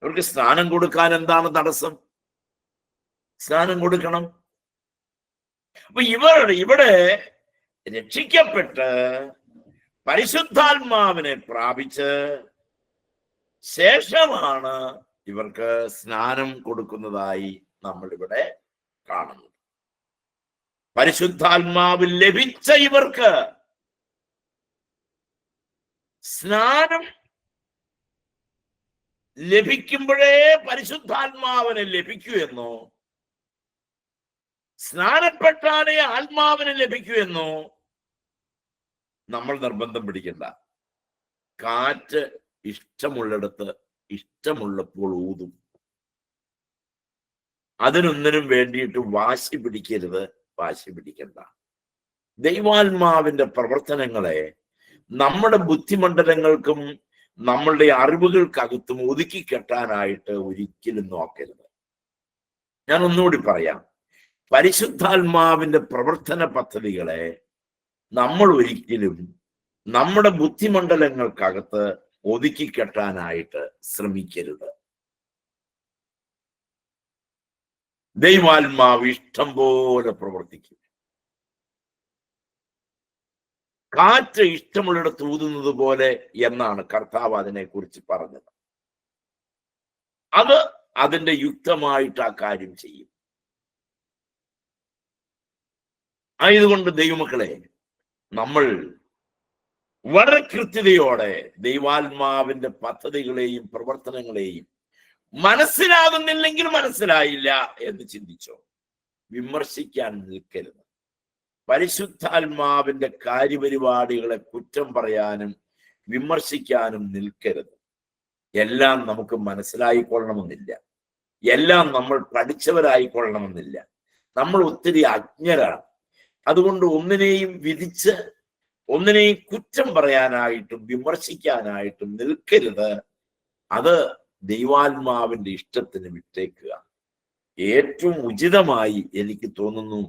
ഇവർക്ക് സ്നാനം കൊടുക്കാൻ എന്താണ് തടസ്സം? സ്നാനം കൊടുക്കണം. അപ്പൊ ഇവിടെ രക്ഷിക്കപ്പെട്ട് പരിശുദ്ധാത്മാവിനെ പ്രാപിച്ച് ശേഷമാണ് ഇവർക്ക് സ്നാനം കൊടുക്കുന്നതായി നമ്മൾ ഇവിടെ കാണുന്നത്. പരിശുദ്ധാത്മാവ് ലഭിച്ച ഇവർക്ക് സ്നാനം ലഭിക്കുമ്പോഴേ പരിശുദ്ധാത്മാവിനെ ലഭിക്കൂ എന്നോ സ്നാനപ്പെട്ടാലേ ആത്മാവിനെ ലഭിക്കൂ എന്നോ നമ്മൾ നിർബന്ധം പിടിക്കണ്ട. കാറ്റ് ഇഷ്ടമുള്ളിടത്ത് ഇഷ്ടമുള്ളപ്പോൾ ഊതും. അതിനൊന്നിനും വേണ്ടിയിട്ട് വാശി പിടിക്കരുത്, വാശി പിടിക്കണ്ട. ദൈവാത്മാവിന്റെ പ്രവർത്തനങ്ങളെ നമ്മുടെ ബുദ്ധിമണ്ഡലങ്ങൾക്കും നമ്മളുടെ അറിവുകൾക്കകത്തും ഒതുക്കി കെട്ടാനായിട്ട് ഒരിക്കലും നോക്കരുത്. ഞാൻ ഒന്നുകൂടി പറയാം. പരിശുദ്ധാത്മാവിന്റെ പ്രവർത്തന പദ്ധതികളെ നമ്മൾ ഒരിക്കലും നമ്മുടെ ബുദ്ധിമണ്ഡലങ്ങൾക്കകത്ത് ഒതുക്കി കെട്ടാനായിട്ട് ശ്രമിക്കരുത്. ദൈവാത്മാവ് ഇഷ്ടം പോലെ പ്രവർത്തിക്കും. കാറ്റ് ഇഷ്ടമുള്ളിടത്ത് ഊതുന്നത് പോലെ എന്നാണ് കർത്താവ് അതിനെ കുറിച്ച് പറഞ്ഞത്. അത് അതിന്റെ യുക്തമായിട്ട് ആ കാര്യം ചെയ്യും. ആയതുകൊണ്ട് ദൈവമക്കളെ, നമ്മൾ വളരെ കൃത്യതയോടെ ദൈവാത്മാവിന്റെ പദ്ധതികളെയും പ്രവർത്തനങ്ങളെയും മനസ്സിലാകുന്നില്ലെങ്കിൽ മനസ്സിലായില്ല എന്ന് ചിന്തിച്ചോ. വിമർശിക്കാൻ നിൽക്കരുത്. പരിശുദ്ധാത്മാവിന്റെ കാര്യപരിപാടികളെ കുറ്റം പറയാനും വിമർശിക്കാനും നിൽക്കരുത്. എല്ലാം നമുക്ക് മനസ്സിലായിക്കൊള്ളണമെന്നില്ല, എല്ലാം നമ്മൾ പഠിച്ചവരായിക്കൊള്ളണമെന്നില്ല. നമ്മൾ ഒത്തിരി അജ്ഞരാണ്. അതുകൊണ്ട് ഒന്നിനെയും വിധിച്ച് ഒന്നിനെയും കുറ്റം പറയാനായിട്ടും വിമർശിക്കാനായിട്ടും നിൽക്കരുത്. അത് ദൈവാത്മാവിന്റെ ഇഷ്ടത്തിന് വിട്ടേക്കുക. ഏറ്റവും ഉചിതമായി എനിക്ക് തോന്നുന്നു,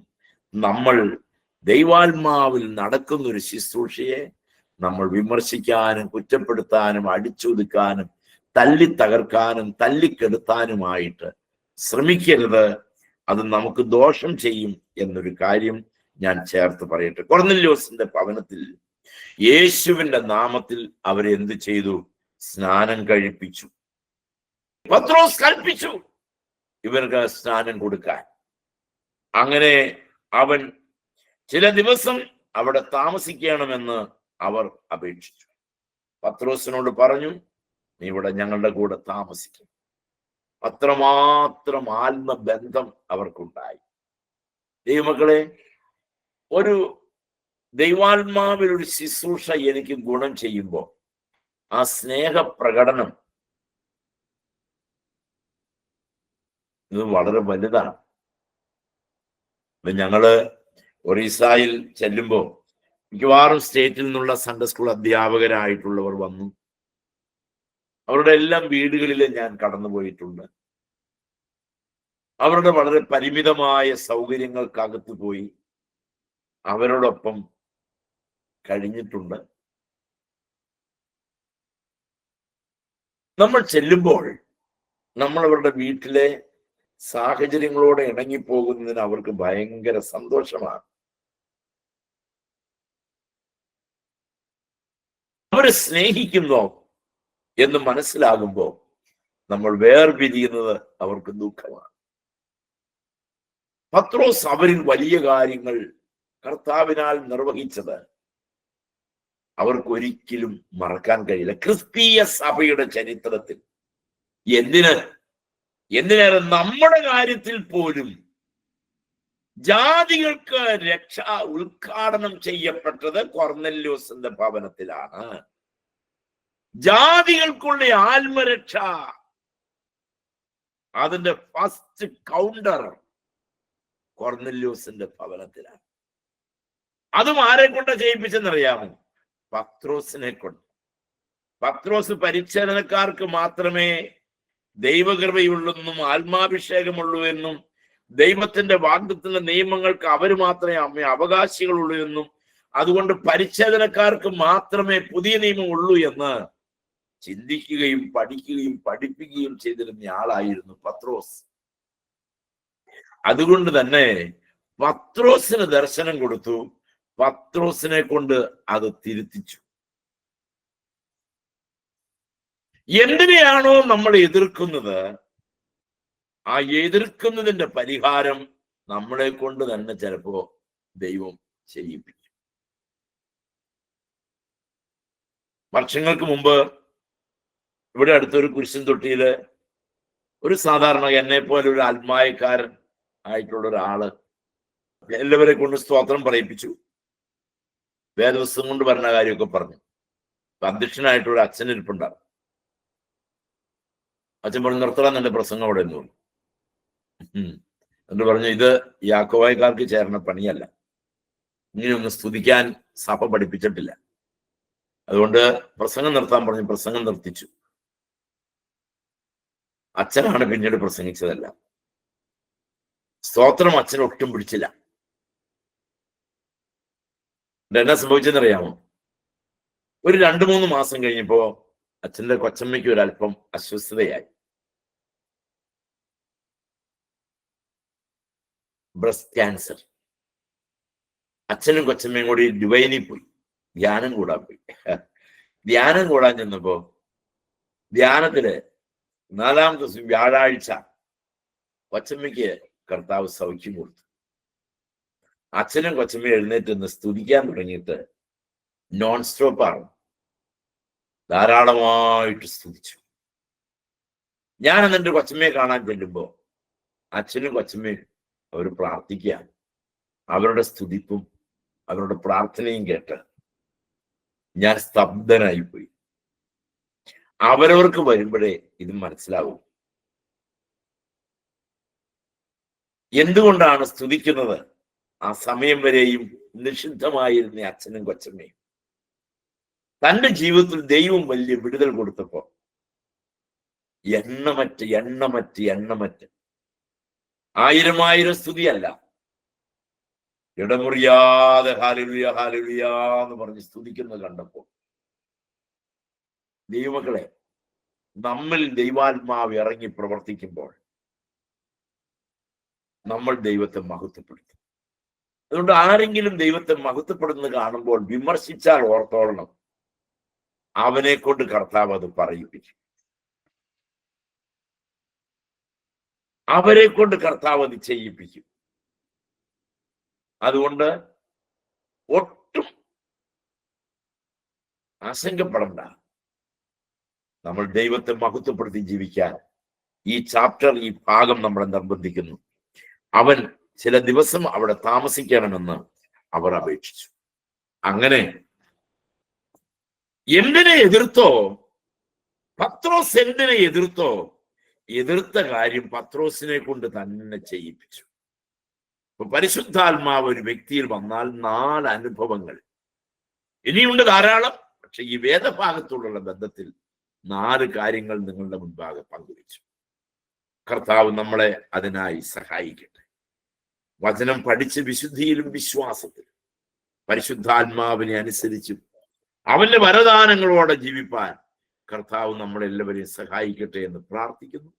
നമ്മൾ ദൈവാത്മാവിൽ നടക്കുന്ന ഒരു ശുശ്രൂഷയെ നമ്മൾ വിമർശിക്കാനും കുറ്റപ്പെടുത്താനും അടിച്ചൊതുക്കാനും തല്ലി തകർക്കാനും തല്ലിക്കെടുത്താനുമായിട്ട് ശ്രമിക്കരുത്. അത് നമുക്ക് ദോഷം ചെയ്യും എന്നൊരു കാര്യം ഞാൻ ചേർത്ത് പറയട്ടെ. കൊർന്നല്യോസിന്റെ ഭവനത്തിൽ യേശുവിന്റെ നാമത്തിൽ അവരെ എന്ത് ചെയ്തു? സ്നാനം കഴിപ്പിച്ചു. പത്രോസ് കൽപ്പിച്ചു ഇവർക്ക് സ്നാനം കൊടുക്കാൻ. അങ്ങനെ അവൻ ചില ദിവസം അവിടെ താമസിക്കണമെന്ന് അവർ അപേക്ഷിച്ചു. പത്രോസിനോട് പറഞ്ഞു, നീ ഇവിടെ ഞങ്ങളുടെ കൂടെ താമസിക്കും. അത്രമാത്രം ആത്മബന്ധം അവർക്കുണ്ടായി. ദൈവമക്കളെ, ഒരു ദൈവാത്മാവിൽ ഒരു ശുശ്രൂഷ എനിക്ക് ഗുണം ചെയ്യുമ്പോൾ ആ സ്നേഹപ്രകടനം ഇത് വളരെ വലുതാണ്. ഞങ്ങള് ഒറീസയിൽ ചെല്ലുമ്പോൾ മിക്കവാറും സ്റ്റേറ്റിൽ നിന്നുള്ള സൺഡേ സ്കൂൾ അധ്യാപകരായിട്ടുള്ളവർ വന്നു. അവരുടെ എല്ലാം വീടുകളിൽ ഞാൻ കടന്നുപോയിട്ടുണ്ട്. അവരുടെ വളരെ പരിമിതമായ സൗകര്യങ്ങൾക്കകത്ത് പോയി അവരോടൊപ്പം കഴിഞ്ഞിട്ടുണ്ട്. നമ്മൾ ചെല്ലുമ്പോൾ നമ്മൾ അവരുടെ വീട്ടിലെ സാഹചര്യങ്ങളോട് ഇണങ്ങിപ്പോകുന്നതിന് അവർക്ക് ഭയങ്കര സന്തോഷമാണ്. അവരെ സ്നേഹിക്കുന്നോ എന്ന് മനസ്സിലാകുമ്പോൾ നമ്മൾ വേർപിരിയുന്നത് അവർക്ക് ദുഃഖമാണ്. പത്രോസ് അവരിൽ വലിയ കാര്യങ്ങൾ കർത്താവിനാൽ നിർവഹിച്ചത് അവർക്കൊരിക്കലും മറക്കാൻ കഴിയില്ല. ക്രിസ്തീയ സഭയുടെ ചരിത്രത്തിൽ എന്തിനേറെ നമ്മുടെ കാര്യത്തിൽ പോലും ജാതികൾക്ക് രക്ഷ ഉദ്ഘാടനം ചെയ്യപ്പെട്ടത് കൊർന്നല്യോസിന്റെ ഭവനത്തിലാണ്. ജാതികൾക്കുള്ള ആത്മരക്ഷ അതിന്റെ ഫസ്റ്റ് കൗണ്ടർ കൊർന്നല്യോസിന്റെ ഭവനത്തിലാണ്. അതും ആരെ കൊണ്ട് ചെയ്യിപ്പിച്ചെന്നറിയാമോ? പത്രോസിനെ കൊണ്ട്. പത്രോസ് പരിച്ഛേദനക്കാർക്ക് മാത്രമേ ദൈവകൃപയുള്ളെന്നും ആത്മാഭിഷേകമുള്ളൂ എന്നും ദൈവത്തിന്റെ വാഗ്ദത്തത്തിന്റെ നിയമങ്ങൾക്ക് അവർ മാത്രമേ അവകാശികളുള്ളൂ എന്നും അതുകൊണ്ട് പരിച്ഛേദനക്കാർക്ക് മാത്രമേ പുതിയ നിയമം ഉള്ളൂ എന്ന് ചിന്തിക്കുകയും പഠിക്കുകയും പഠിപ്പിക്കുകയും ചെയ്തിരുന്ന ആളായിരുന്നു പത്രോസ്. അതുകൊണ്ട് തന്നെ പത്രോസിന് ദർശനം കൊടുത്തു. പത്രോസിനെ കൊണ്ട് അത് തിരുത്തിച്ചു. എന്തിനെയാണോ നമ്മൾ എതിർക്കുന്നത്, ആ എതിർക്കുന്നതിന്റെ പരിഹാരം നമ്മളെ കൊണ്ട് തന്നെ ചിലപ്പോ ദൈവം ചെയ്യിപ്പിക്കും. വർഷങ്ങൾക്ക് മുമ്പ് ഇവിടെ അടുത്തൊരു കുരിശൻ തൊട്ടിയില് ഒരു സാധാരണ എന്നെ പോലെ ഒരു ആത്മായക്കാരൻ ആയിട്ടുള്ള ഒരാള് എല്ലാവരെ കൊണ്ട് സ്തോത്രം പറയിപ്പിച്ചു. വേദവസ്തും കൊണ്ട് പറഞ്ഞ കാര്യമൊക്കെ പറഞ്ഞു. അധ്യക്ഷനായിട്ടൊരു അച്ഛനിരിപ്പുണ്ടാകും. അച്ഛൻ പറഞ്ഞു, നിർത്തണം എന്റെ പ്രസംഗം അവിടെ എന്ന് പറഞ്ഞു. എന്നിട്ട് പറഞ്ഞു, ഇത് യാക്കോബായക്കാർക്ക് ചേർന്ന പണിയല്ല, ഇങ്ങനെയൊന്ന് സ്തുതിക്കാൻ സഭ പഠിപ്പിച്ചിട്ടില്ല, അതുകൊണ്ട് പ്രസംഗം നിർത്താൻ പറഞ്ഞു. പ്രസംഗം നിർത്തിച്ചു. അച്ഛനാണ് പിന്നീട് പ്രസംഗിച്ചതല്ല. സ്തോത്രം അച്ഛൻ ഒട്ടും പിടിച്ചില്ല. എന്നാ സംഭവിച്ചെന്നറിയാമോ? ഒരു 2-3 മാസം കഴിഞ്ഞപ്പോ അച്ഛന്റെ കൊച്ചമ്മയ്ക്ക് ഒരല്പം അസ്വസ്ഥതയായി. Breast cancer. അച്ഛനും കൊച്ചമ്മയും കൂടി ദുബൈയിൽ പോയി ധ്യാനം കൂടാൻ പോയി. ധ്യാനം കൂടാൻ ചെന്നപ്പോ ധ്യാനത്തില് 4-ാം ദിവസം വ്യാഴാഴ്ച കൊച്ചമ്മയ്ക്ക് കർത്താവ് സൗഖ്യം കൊടുത്തു. അച്ഛനും കൊച്ചമ്മയും എഴുന്നേറ്റ് ഒന്ന് സ്തുതിക്കാൻ തുടങ്ങിയിട്ട് നോൺ സ്റ്റോപ്പാണ്. ധാരാളമായിട്ട് സ്തുതിച്ചു. ഞാൻ എന്നിട്ട് കൊച്ചമ്മയെ കാണാൻ ചെല്ലുമ്പോൾ അച്ഛനും കൊച്ചമ്മയും അവർ പ്രാർത്ഥിക്കുക. അവരുടെ സ്തുതിപ്പും അവരുടെ പ്രാർത്ഥനയും കേട്ട് ഞാൻ സ്തബ്ധനായിപ്പോയി. അവരവർക്ക് വരുമ്പോഴേ ഇത് മനസ്സിലാവും എന്തുകൊണ്ടാണ് സ്തുതിക്കുന്നത്. ആ സമയം വരെയും നിഷിദ്ധമായിരുന്ന അച്ഛനും കൊച്ചമ്മയും തന്റെ ജീവിതത്തിൽ ദൈവം വലിയ വിടുതൽ കൊടുത്തപ്പോ എണ്ണമറ്റ് 1000 സ്തുതിയല്ല, ഇടമുറിയാതെ ഹല്ലേലൂയ ഹല്ലേലൂയ എന്ന് പറഞ്ഞ് സ്തുതിക്കുന്നത് കണ്ടപ്പോ, ദൈവമക്കളെ, നമ്മിൽ ദൈവാത്മാവ് ഇറങ്ങി പ്രവർത്തിക്കുമ്പോൾ നമ്മൾ ദൈവത്തെ മഹത്വപ്പെടുത്തും. അതുകൊണ്ട് ആരെങ്കിലും ദൈവത്തെ മഹത്വപ്പെടുന്നത് കാണുമ്പോൾ വിമർശിച്ചാൽ ഓർത്തോളണം, അവനെ കൊണ്ട് കർത്താവ് അത് പറയിപ്പിക്കും. അവരെ കൊണ്ട് കർത്താവ് അത് ചെയ്യിപ്പിക്കും. അതുകൊണ്ട് ഒട്ടും ആശങ്കപ്പെടണ്ട. നമ്മൾ ദൈവത്തെ മഹത്വപ്പെടുത്തി ജീവിക്കാൻ ഈ ചാപ്റ്റർ, ഈ ഭാഗം നമ്മളെ നിർബന്ധിക്കുന്നു. അവൻ ചില ദിവസം അവിടെ താമസിക്കണമെന്ന് അവർ അപേക്ഷിച്ചു. അങ്ങനെ എന്തിനെ എതിർത്തോ, പത്രോസ് എന്തിനെ എതിർത്തോ, എതിർത്ത കാര്യം പത്രോസിനെ കൊണ്ട് തന്നെ ചെയ്യിപ്പിച്ചു. ഇപ്പൊ പരിശുദ്ധാത്മാവ് ഒരു വ്യക്തിയിൽ വന്നാൽ 4 അനുഭവങ്ങൾ ഇനിയുണ്ട് ധാരാളം. പക്ഷെ ഈ വേദഭാഗത്തോടുള്ള ബന്ധത്തിൽ 4 കാര്യങ്ങൾ നിങ്ങളുടെ മുൻപാകെ പങ്കുവച്ചു. കർത്താവ് നമ്മളെ അതിനായി സഹായിക്കട്ടെ. വചനം പഠിച്ച് വിശുദ്ധിയിലും വിശ്വാസത്തിലും പരിശുദ്ധാത്മാവിനെ അനുസരിച്ചും അവന്റെ വരദാനങ്ങളോടെ ജീവിപ്പാൻ കർത്താവ് നമ്മളെല്ലാവരെയും സഹായിക്കട്ടെ എന്ന് പ്രാർത്ഥിക്കുന്നു.